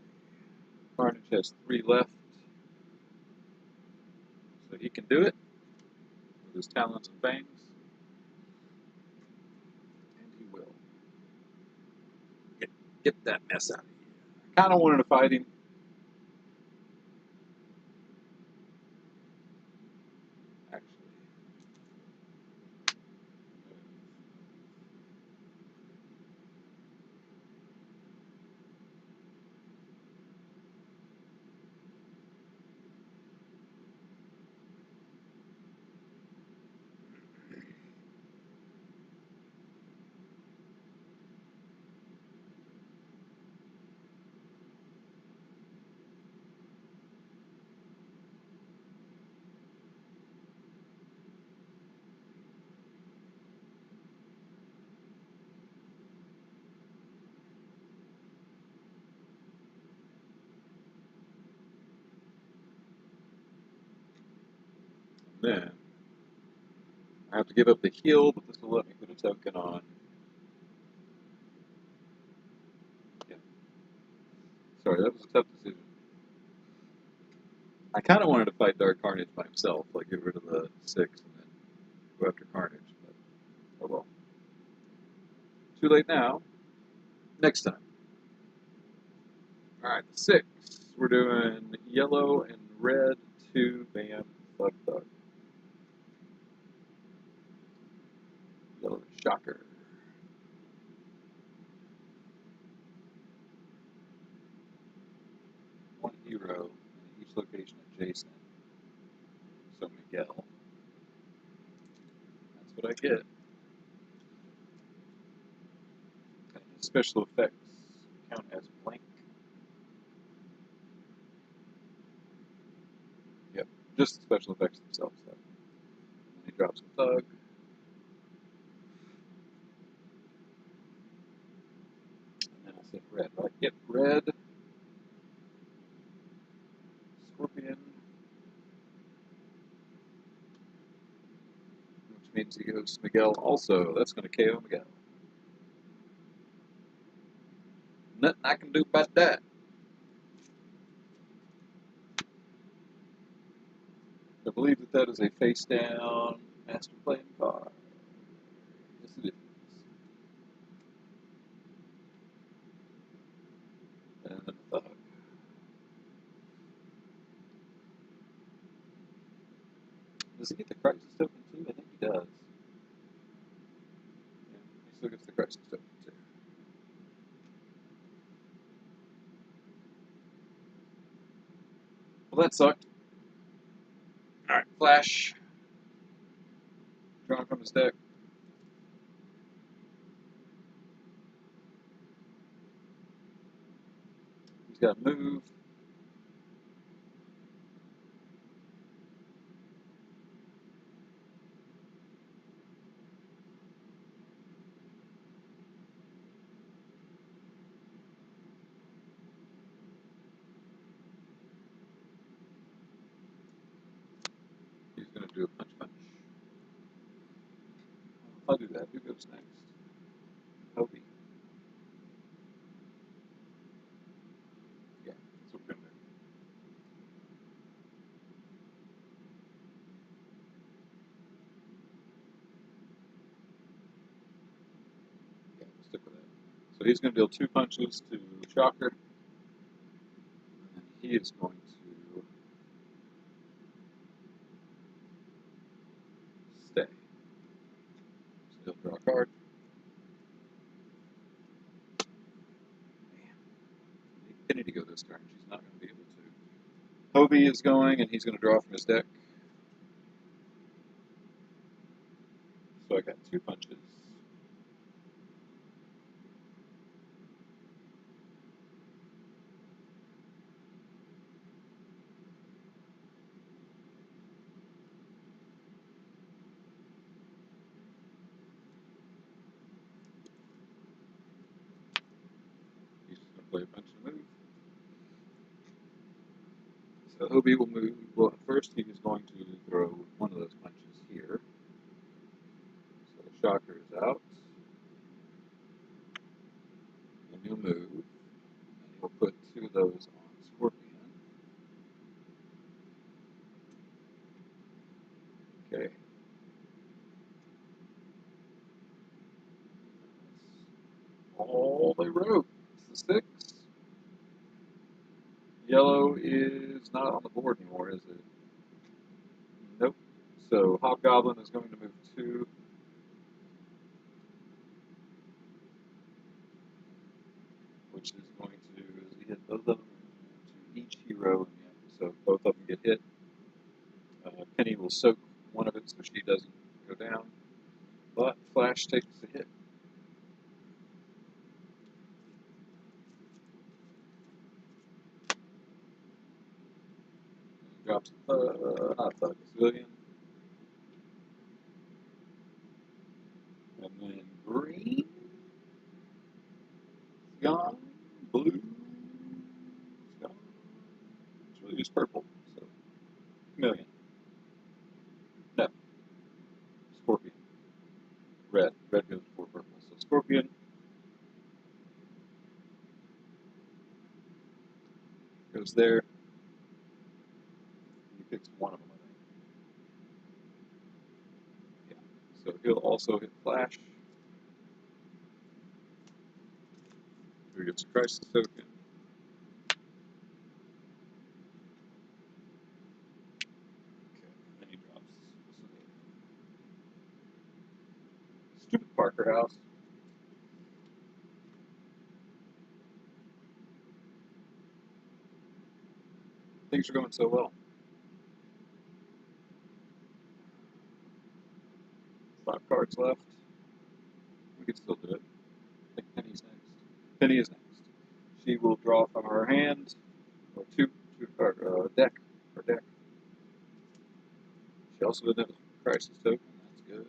Carnage has 3 left. So he can do it with his talons and fangs. And he will. Get that mess out of here. I kind of wanted to fight him. Actually. Then I have to give up the heal, but this will let me put a token on. Yeah. Sorry, that was a tough decision. I kind of wanted to fight Dark Carnage by himself, like get rid of the 6 and then go after Carnage, but oh well. Too late now. Next time. Alright, the 6. We're doing yellow and red, 2, bam, thug, thug. Yellow shocker. One hero in each location adjacent. So Miguel. That's what I get. And his special effects count as blank. Just the special effects themselves, though. And he drops a thug. And then I said red, right? Yep, red. Scorpion. Which means he goes Miguel also. That's going to KO Miguel. Nothing I can do about that. I believe that that is a face-down master playing card. Yes, it is. And then a thug. Does he get the crisis token too? I think he does. Yeah, he still gets the crisis token too. Well, that sucked. Alright, Flash. Drawn from his deck. He's got to move. He's going to do a punch punch. I'll do that. Who goes next? Hobie. Yeah, that's what we're going to do. Yeah, we'll stick with that. So he's going to deal 2 punches to Shocker. And he is going to stay. So he'll draw a card. Man, Penny to go this turn. She's not going to be able to. Hobie is going, and he's going to draw from his deck. So I got 2 punches. He's just going to play a punch and move. So Hobie will move. Well, first he is going to throw one of those punches here. So the Shocker is out. And he'll move. And he'll put 2 of those on Scorpion. Okay. That's all they wrote. It's the 6. Yellow is not on the board anymore, is it? Nope. So Hobgoblin is going to move 2. Which is going to hit both of them to each hero. So both of them get hit. Penny will soak one of it so she doesn't go down. But Flash takes the hit. Drops not thug, civilian. And then green is gone. Blue is gone. It's really just purple. So chameleon. No. Scorpion. Red. Red goes before purple. So Scorpion goes there. He picks one of them, I think. Yeah. So he'll also hit Flash. Here gets a crisis token. Okay. Then he drops Stupid Parker House. Things are going so well. 5 cards left. We could still do it. I think Penny's next. Penny is next. She will draw from her hand, or two card deck, her deck. also didn't have a crisis token. That's good.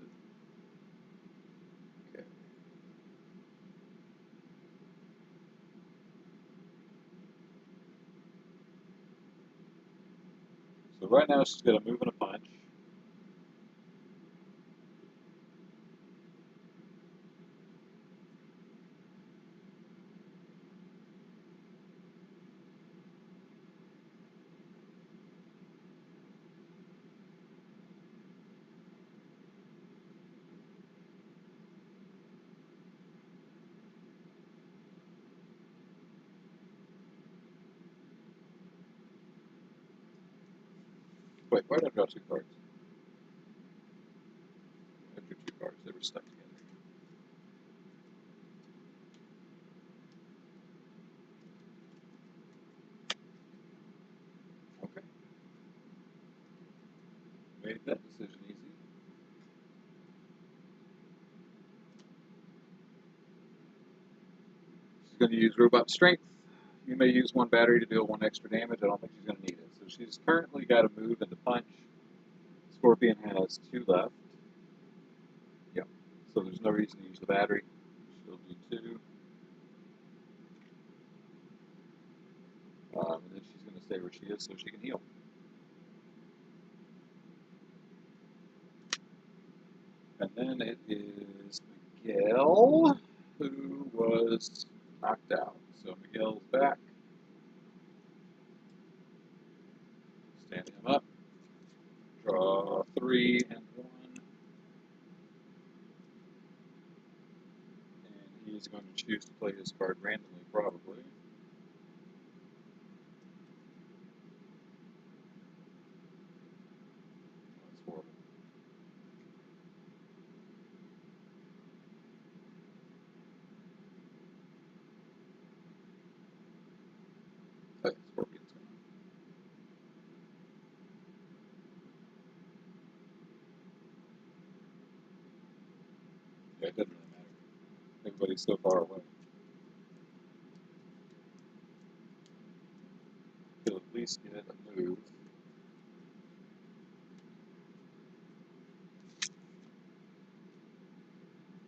Okay. So right now she's got a move and a punch. Wait, why did I draw 2 cards? I drew 2 cards. They were stuck together. Okay. Made that decision easy. She's going to use Robot Strength. You may use 1 battery to deal 1 extra damage. I don't think she's going to need it. So she's currently got a move and a punch. Scorpion has 2 left. Yep. So there's no reason to use the battery. She'll do 2. And then she's going to stay where she is so she can heal. And then it is Miguel, who was knocked out. So Miguel's back. Stand him up. Draw 3 and 1. And he's going to choose to play his card randomly, probably. That's horrible. Hey, Scorpion's gone. Yeah, it doesn't really matter. Everybody's so far away. He'll at least get a move.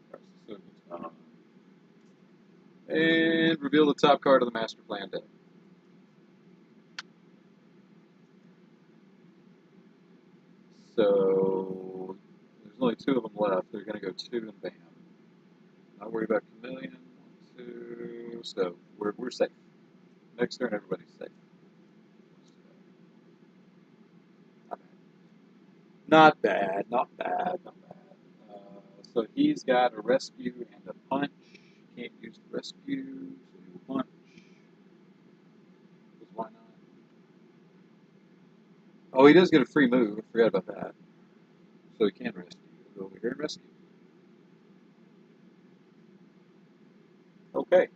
So it's gone. And reveal the top card of the Master Plan deck. So there's only 2 of them left. They're going to go 2 and bam. Not worry about Chameleon. 1, 2. So we're safe. Next turn, everybody's safe. Not bad. Not bad. Not bad. So he's got a rescue and a punch. Can't use the rescue, so he'll punch. Because why not? Oh, he does get a free move. I forgot about that. So he can rescue. He'll go over here and rescue. Okay.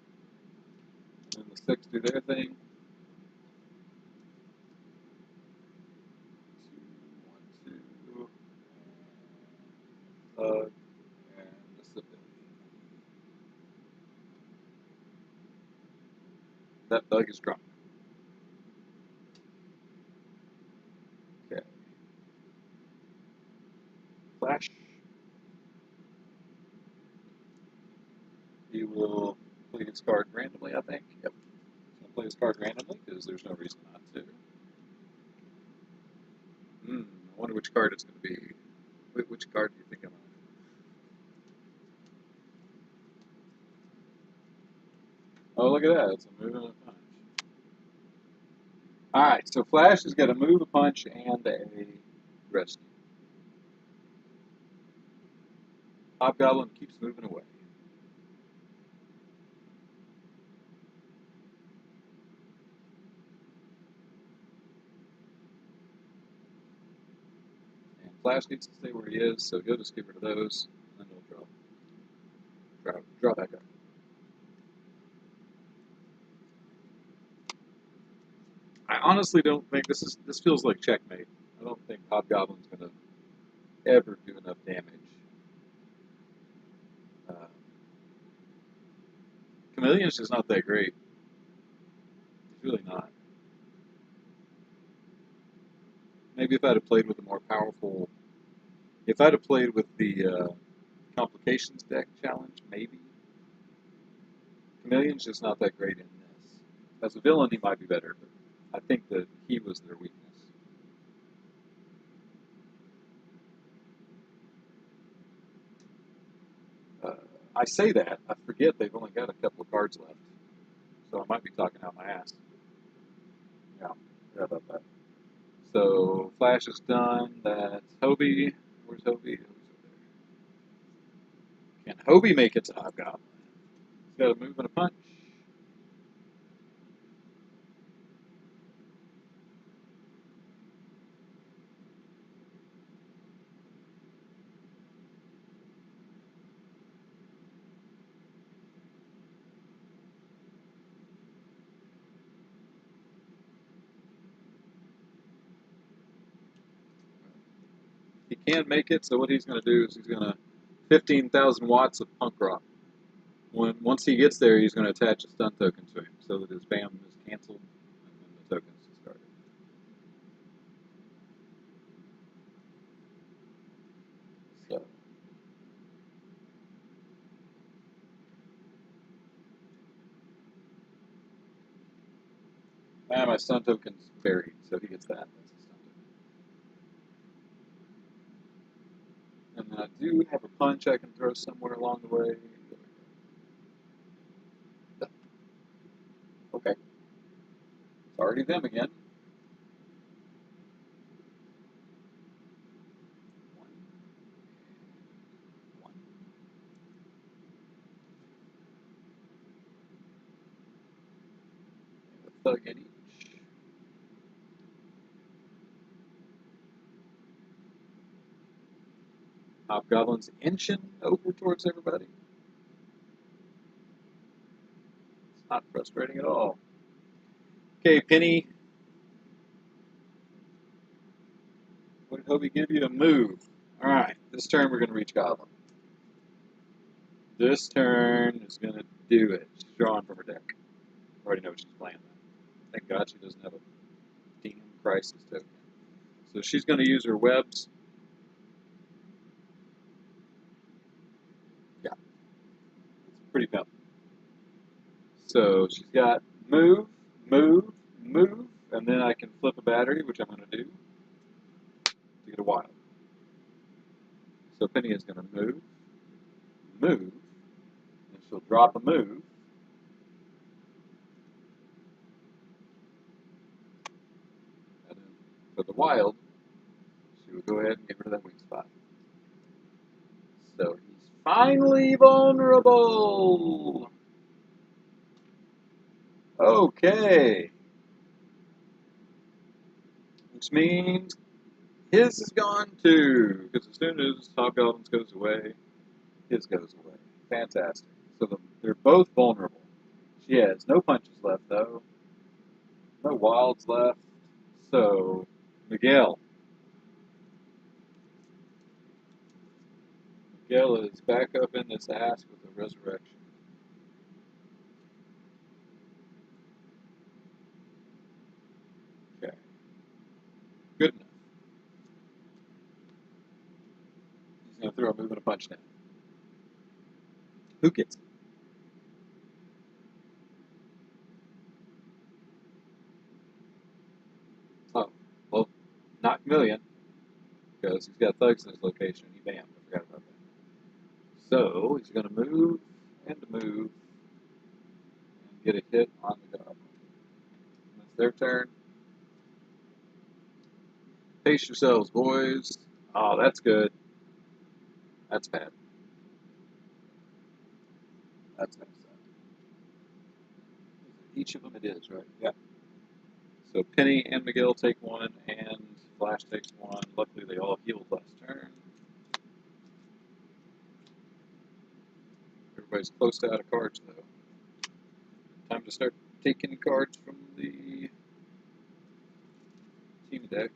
And then the 6 do their thing. 2, 1, 2. And the civilian. That bug is drunk. Okay. Flash. He will play his card randomly, I think. Yep. He's going to play his card randomly because there's no reason not to. I wonder which card it's going to be. Which card do you think I'm on? Oh, look at that. It's a move and a punch. Alright, so Flash has got a move, a punch, and a rescue. Hobgoblin keeps moving away. And Flash needs to stay where he is, so he'll just get rid of those, and then he'll draw back up. I honestly don't think this feels like checkmate. I don't think Hobgoblin's going to ever do enough damage. Chameleon's just not that great. He's really not. Maybe if I'd have played with a more powerful If I'd have played with the complications deck challenge, maybe. Chameleon's just not that great in this. As a villain, he might be better, but I think that he was their weakness. I say that, I forget they've only got a couple of cards left, so I might be talking out my ass. Yeah, forgot about that. So, Flash is done, that's Hobie. Where's Hobie? Hobie's over there. Can Hobie make it to Hobgoblin? He's got a move and a punch. He can make it, so what he's going to do is he's going to 15,000 watts of punk rock. Once he gets there, he's going to attach a stun token to him so that his BAM is canceled and then the token's discarded. So, my stun token's buried, so he gets that. That's a stun token. And then I do have a punch I can throw somewhere along the way. Okay. It's already them again. One. And a thug in each. Hobgoblin's inching over towards everybody. It's not frustrating at all. Okay, Penny. What did Hobie give you? A move. Alright, this turn we're going to reach Goblin. This turn is going to do it. She's drawing from her deck. I already know what she's playing. Thank God she doesn't have a Demon Crisis token. So she's going to use her webs. Yeah. It's pretty dumb. So she's got move, move, move, and then I can flip a battery, which I'm going to do to get a wild. So Penny is going to move, move, and she'll drop a move. And then for the wild, she will go ahead and get rid of that weak spot. So he's finally vulnerable. Okay. Which means his is gone too. Because as soon as Hobgoblin's goes away, his goes away. Fantastic. So they're both vulnerable. She has no punches left though. No wilds left. So Miguel. Miguel is back up in this ass with a resurrection. Okay. Good enough. He's going to throw a move and a punch now. Who gets it? Oh, well, not Chameleon, because he's got thugs in his location. He bammed. I forgot about that. So he's going to move and move and get a hit on the goblin. It's their turn. Pace yourselves, boys. Oh, that's good. That's bad. That's bad. Each of them it is, right? Yeah. So Penny and Miguel take one, and Flash takes one. Luckily, they all healed last turn. Everybody's close to out of cards, though. Time to start taking cards from the team deck.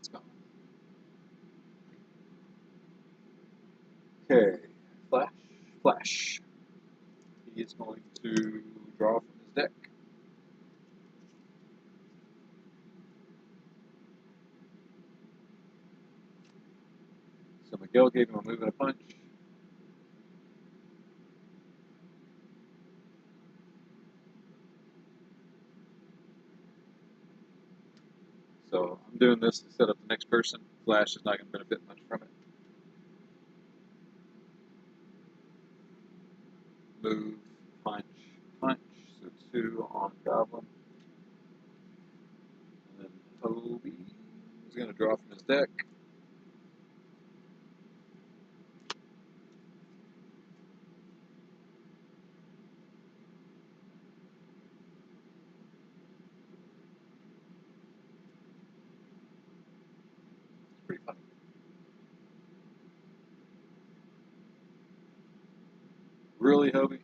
that's gone. Okay, flash, flash. He is going to draw from his deck. So Miguel gave him a move and a punch. So I'm doing this to set up the next person. Flash is not going to benefit much from it. Move, punch, punch. So 2 on Goblin. And then Hobie is going to draw from his deck. It's pretty funny. Really, Hobie?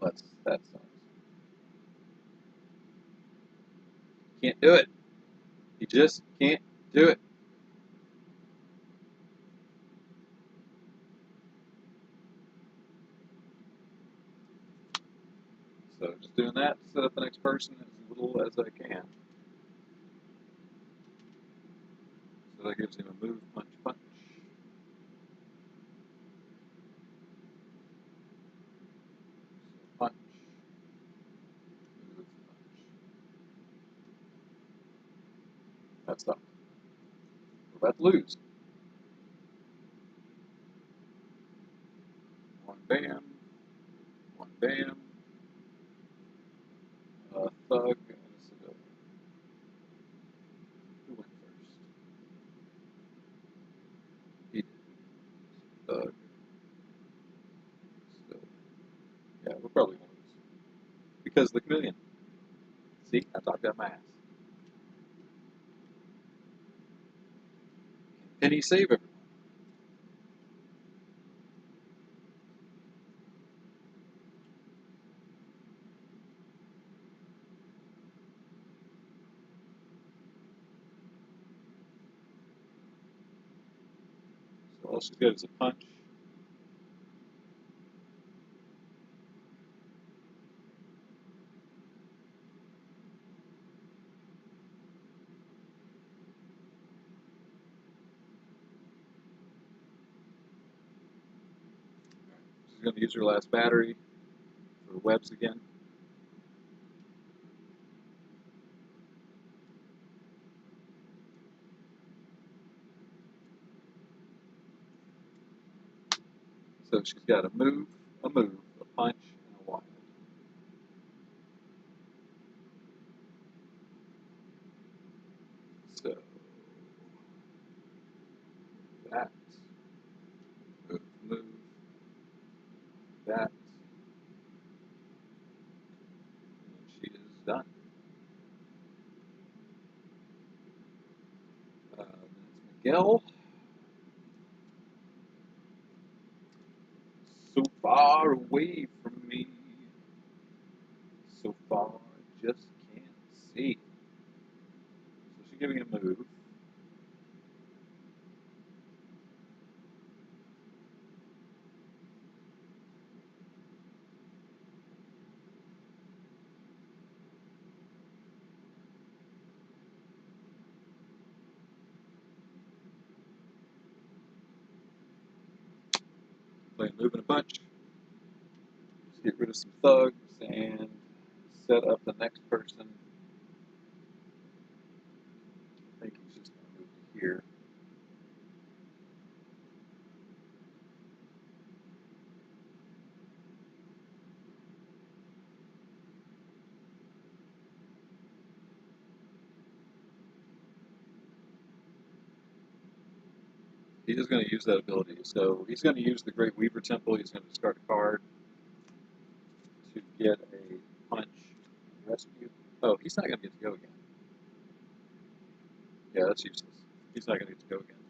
That sucks. Can't do it. You just can't do it. So just doing that to set up the next person as little as I can. So that gives him a move, punch, punch. So punch, move, punch. That's up. We're about to lose. 1 bam, 1 bam, a thug, and a civilian. Who went first? He did. Thug, civilian. Yeah, we're probably going to lose. Because of the chameleon. See, I talked out my ass. Can he save everyone? So all she's got is a punch. She's going to use her last battery for webs again. So she's got a move, a punch, and a wild. So that, move, that, and she is done. That's Miguel. So far away from me, so far I just can't see. So she's giving a move. Playing move and a punch. Just get rid of some thugs and set up the next person. I think he's just going to move to here. He's just going to use that ability. So he's going to use the Great Weaver Temple. He's going to discard a card to get a punch rescue. Oh, he's not going to get to go again. Yeah, that's useless. He's not going to get to go again.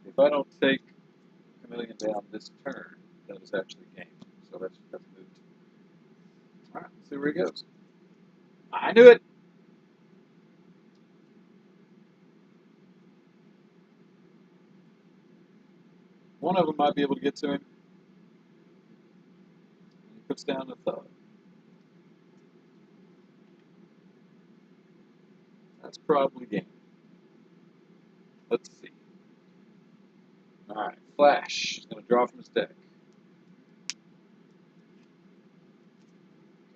If I don't take Chameleon down this turn, that is actually game. So that's moved. Alright, let's see where he goes. I knew it! be able to get to him. And he puts down a thug. That's probably game. Let's see. Alright, Flash. He's going to draw from his deck.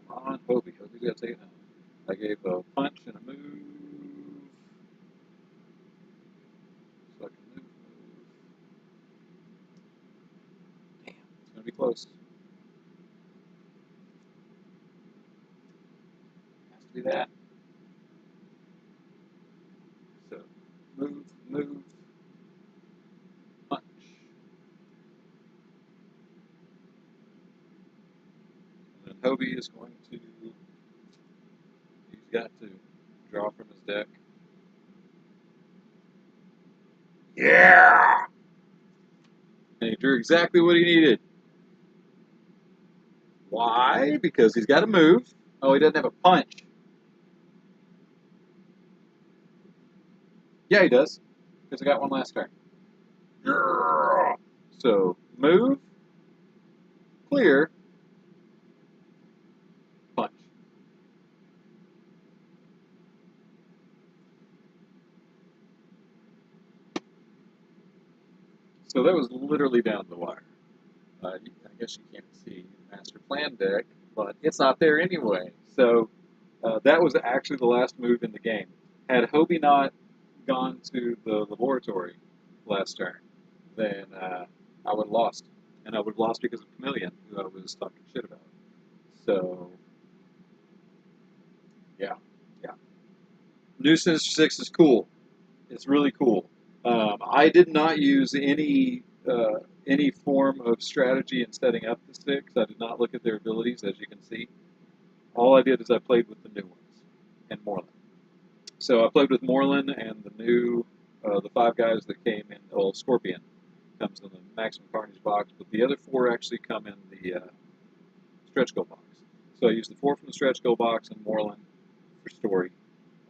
Come on, Hobie. Hobie's got to take it now. I gave a punch and a move. So I can move. Damn, it's going to be close. Has to be that. So, move, punch. And then Hobie is going to, he's got to draw from his deck. Yeah! And he drew exactly what he needed. Why? Because he's got to move. Oh, he doesn't have a punch. Yeah, he does. Because I got one last turn. So, move, clear, punch. So that was literally down the wire. I guess you can't see the master plan deck, but it's not there anyway. So that was actually the last move in the game. Had Hobie not gone to the laboratory last turn, then I would have lost. And I would have lost because of Chameleon, who I was talking shit about. So, yeah. New Sinister Six is cool. It's really cool. I did not use any form of strategy in setting up the Six. I did not look at their abilities, as you can see. All I did is I played with the new ones and Morlun. So I played with Morlun and the 5 guys that came in. Well, Scorpion comes in the Maximum Carnage box, but the other 4 actually come in the stretch goal box. So I used the 4 from the stretch goal box and Morlun for story,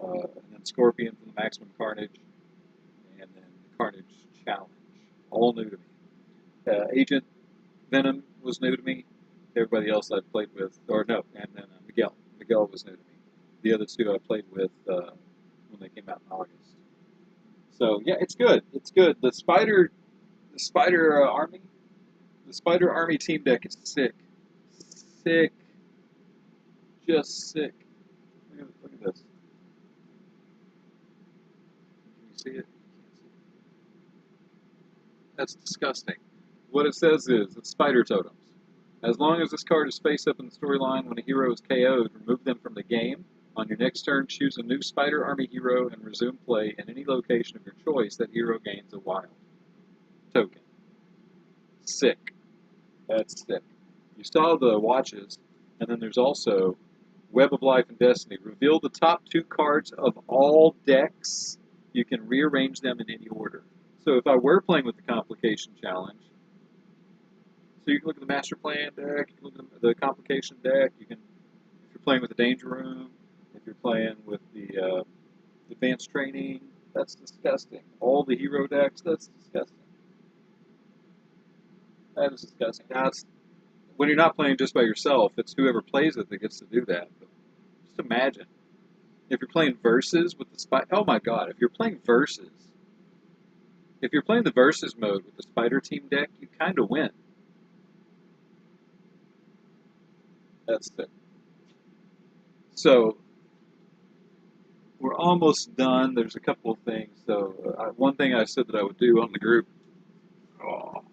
and then Scorpion from the Maximum Carnage, and then the Carnage Challenge. All new to me. Agent Venom was new to me. Everybody else I played with, or no, and then Miguel. Miguel was new to me. The other 2 I played with when they came out in August. So yeah, it's good. It's good. The Spider Army team deck is sick. Sick. Just sick. Look at this. Can you see it? That's disgusting. What it says is, it's spider totems. As long as this card is face up in the storyline when a hero is KO'd, remove them from the game. On your next turn, choose a new Spider Army hero and resume play in any location of your choice. That hero gains a wild token. Sick. That's sick. You saw the watches, and then there's also Web of Life and Destiny. Reveal the top 2 cards of all decks. You can rearrange them in any order. So if I were playing with the Complication Challenge, so you can look at the Master Plan deck, you can look at the Complication deck, you can, if you're playing with the Danger Room, if you're playing with the Advanced Training, that's disgusting. All the hero decks, that's disgusting. That is disgusting. Now, when you're not playing just by yourself, it's whoever plays it that gets to do that. But just imagine, if you're playing Versus with the oh my god, if you're playing Versus, if you're playing the Versus mode with the Spider Team deck, you kind of win. That's it. So, we're almost done. There's a couple of things. So, one thing I said that I would do on the group. Oh.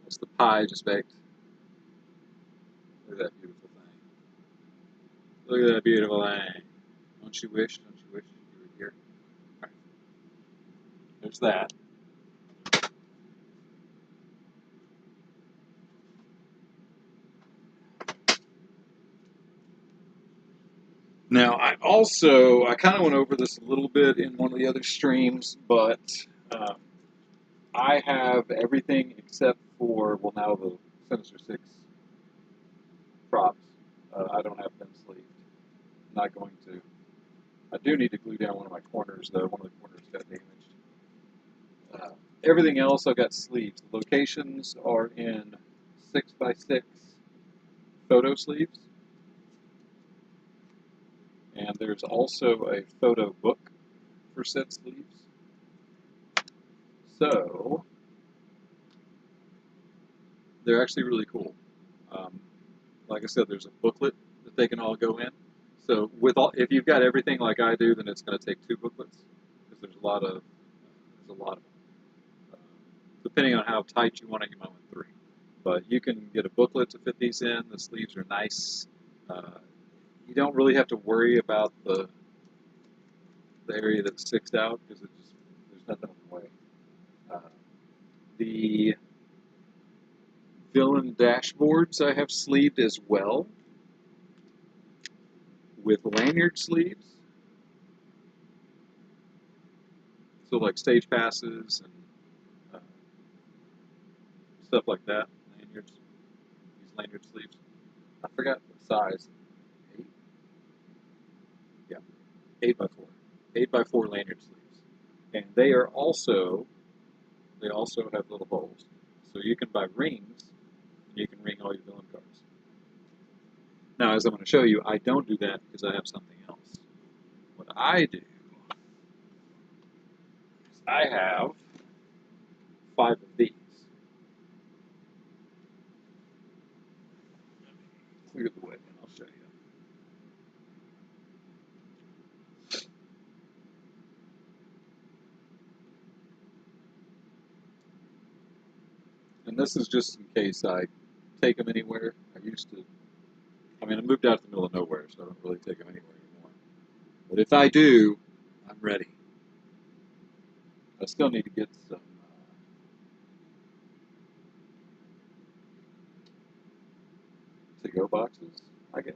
What's the pie just baked? Look at that beautiful thing. Look at that beautiful thing. Don't you wish you were here? All right. There's that. Now, I kind of went over this a little bit in one of the other streams, but I have everything except for, well, now the Sinister Six props. I don't have them sleeved. I'm not going to. I do need to glue down one of my corners, though. One of the corners got damaged. Everything else I've got sleeves. The locations are in 6x6 photo sleeves. And there's also a photo book for said sleeves. So, they're actually really cool. Like I said, there's a booklet that they can all go in. So, if you've got everything like I do, then it's going to take 2 booklets because there's a lot of them. Depending on how tight you want it, you might want 3. But you can get a booklet to fit these in. The sleeves are nice. You don't really have to worry about the area that sticks out because there's nothing in the way. The villain dashboards I have sleeved as well with lanyard sleeves. So like stage passes and stuff like that. Lanyards. These lanyard sleeves. I forgot the size. 8? Yeah. 8x4. 8x4 lanyard sleeves. And they also have little holes. So you can buy rings, and you can ring all your villain cards. Now, as I'm going to show you, I don't do that because I have something else. What I do is I have 5 of these. Clear the way, and I'll show you. And this is just in case I take them anywhere. I moved out to the middle of nowhere, so I don't really take them anywhere anymore. But if I do, I'm ready. I still need to get some to-go boxes, I guess.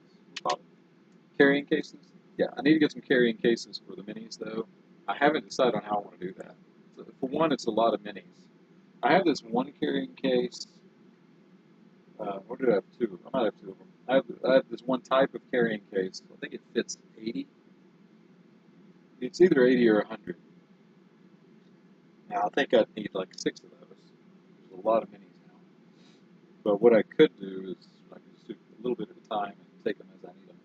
Carrying cases? Yeah, I need to get some carrying cases for the minis, though. I haven't decided on how I want to do that. So for one, it's a lot of minis. I have this one carrying case. What do I have? 2? I might have 2 of them. I have this one type of carrying case. I think it fits 80. It's either 80 or 100. Now, I think I'd need like 6 of those. There's a lot of minis now. But what I could do is I could just do a little bit at a time and take them as I need them.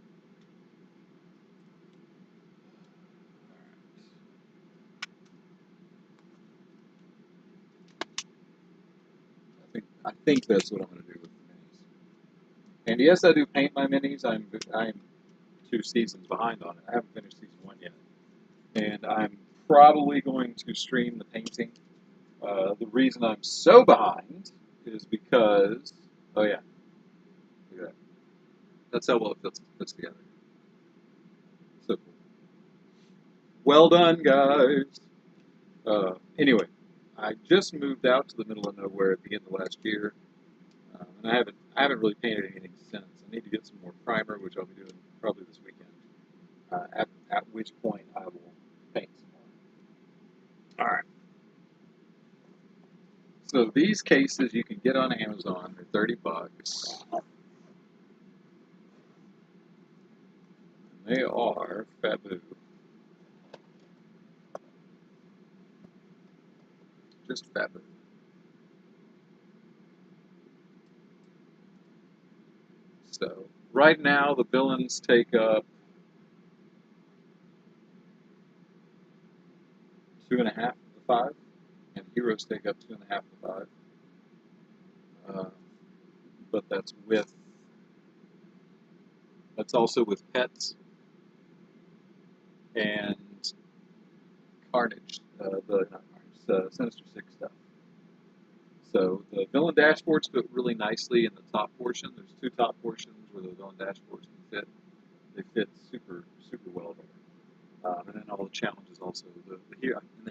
I think that's what I'm going to do with the minis. And yes, I do paint my minis. I'm 2 seasons behind on it. I haven't finished season 1 yet. And I'm probably going to stream the painting. The reason I'm so behind is because, oh yeah, look at that. That's how well it fits together. So cool. Well done, guys. Anyway, I just moved out to the middle of nowhere at the end of last year, and I haven't really painted anything since. I need to get some more primer, which I'll be doing probably this weekend. At which point I will paint some more. All right. So these cases you can get on Amazon. They're $30. They are Fabu. Just Fabu. So right now the villains take up 2.5 to 5, and heroes take up 2.5 to 5. But that's also with pets and Carnage, not Carnage, Sinister Six stuff. So the villain dashboards fit really nicely in the top portion. There's 2 top portions where the villain dashboards can fit. They fit super, super well there. And then all the challenges also. The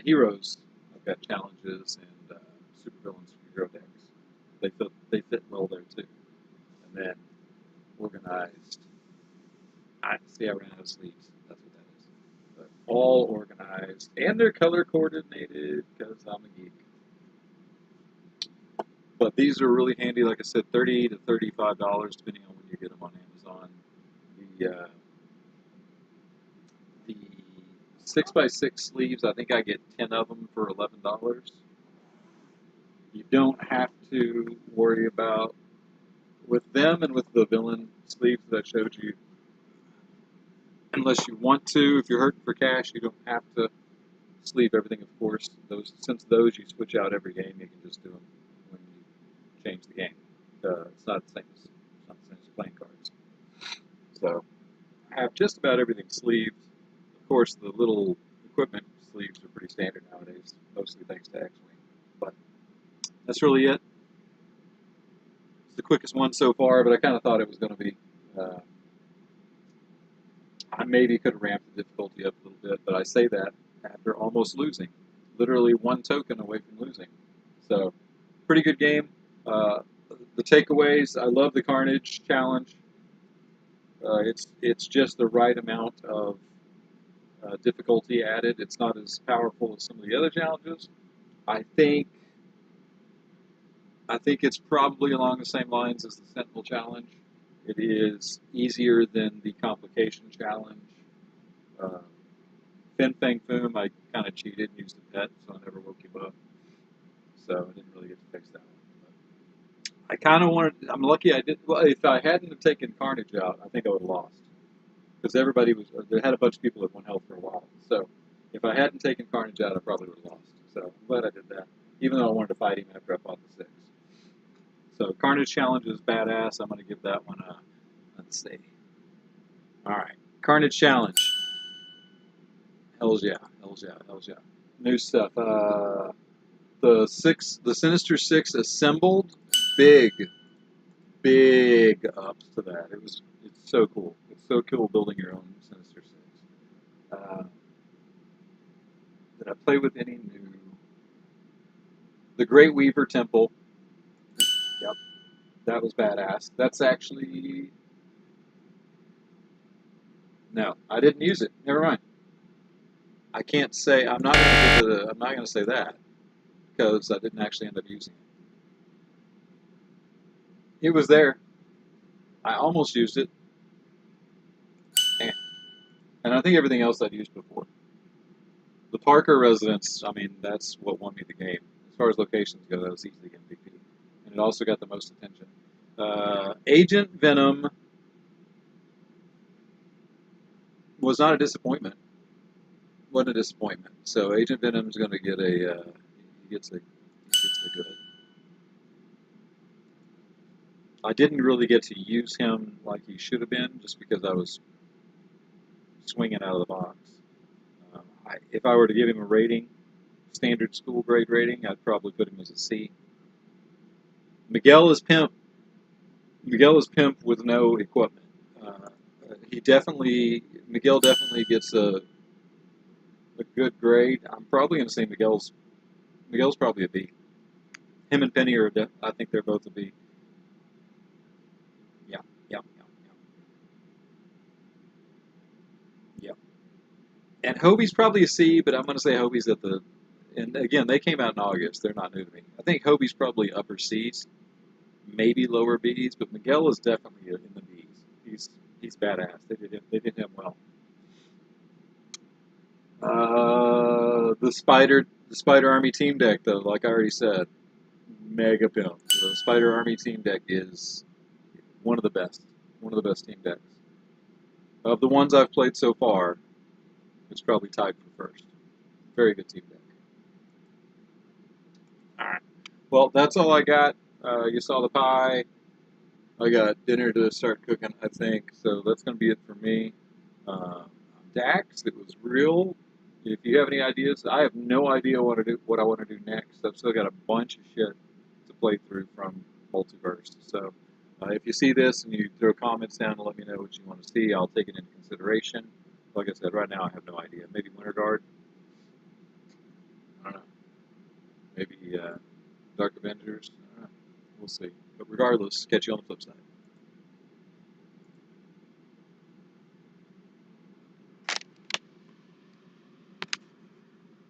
heroes, I've got challenges and super villains hero decks. They fit well there too. And then organized. I ran out of sleeves. That's what that is. But all organized, and they're color coordinated because I'm a geek. But these are really handy. Like I said, $30 to $35 depending on when you get them on Amazon. the 6x6 sleeves. I think I get 10 of them for $11. You don't have to worry about, with them and with the villain sleeves that I showed you, unless you want to. If you're hurting for cash, you don't have to sleeve everything, of course. Since those you switch out every game, you can just do them when you change the game. It's not the same as playing cards. So I have just about everything sleeved. Of course, the little equipment sleeves are pretty standard nowadays, mostly thanks to X-Wing. But that's really it. It's the quickest one so far, but I kind of thought it was going to be. I maybe could have ramped the difficulty up a little bit, but I say that after almost losing. Literally one token away from losing. So, pretty good game. The takeaways, I love the Carnage challenge. It's just the right amount of difficulty added. It's not as powerful as some of the other challenges. I think it's probably along the same lines as the Sentinel challenge. It is easier than the Complication challenge. Fin Fang Foom, I kind of cheated and used a pet, so I never woke him up. So I didn't really get to fix that one. But I kind of wanted. I'm lucky I did. Well, if I hadn't have taken Carnage out, I think I would have lost. Because everybody was. They had a bunch of people at 1 health for a while. So if I hadn't taken Carnage out, I probably would have lost. So I'm glad I did that. Even though I wanted to fight him after I fought the 6. So Carnage challenge is badass. I'm going to give that one a, let's see. All right, Carnage challenge. Hells yeah, hells yeah, hells yeah. New stuff. The Sinister Six assembled. Big ups to that. It's so cool. It's so cool building your own Sinister Six. Did I play with any new? The Great Weaver Temple. Yep, that was badass. That's actually no, I didn't use it. Never mind. I can't say. I'm not going to say that because I didn't actually end up using it. It was there. I almost used it, and I think everything else I'd used before. The Parker residence. I mean, that's what won me the game. As far as locations go, that was easily MVP, and it also got the most attention. Agent Venom was not a disappointment. Wasn't a disappointment. So Agent Venom's going to get a. He gets the good. I didn't really get to use him like he should have been, just because I was swinging out of the box. If I were to give him a rating, standard school grade rating, I'd probably put him as a C. Miguel is pimp. Miguel is pimp with no equipment. Miguel definitely gets a good grade. I'm probably going to say Miguel's probably a B. Him and Penny are, I think they're both a B. Yeah. And Hobie's probably a C, but I'm going to say Hobie's at the, and again, they came out in August. They're not new to me. I think Hobie's probably upper C's, maybe lower B's, but Miguel is definitely in the B's. He's badass. They did him well. The Spider Army team deck, though, like I already said, mega pimp. The Spider Army team deck is one of the best team decks. Of the ones I've played so far, it's probably tied for first. Very good team deck. Alright. Well, that's all I got. You saw the pie. I got dinner to start cooking, I think. So that's going to be it for me. Dax, it was real. If you have any ideas, I have no idea what I want to do next. I've still got a bunch of shit to play through from Multiverse. So if you see this and you throw comments down and let me know what you want to see, I'll take it into consideration. Like I said, right now I have no idea. Maybe Winter Guard. I don't know. Maybe Dark Avengers. I don't know. We'll see. But regardless, catch you on the flip side.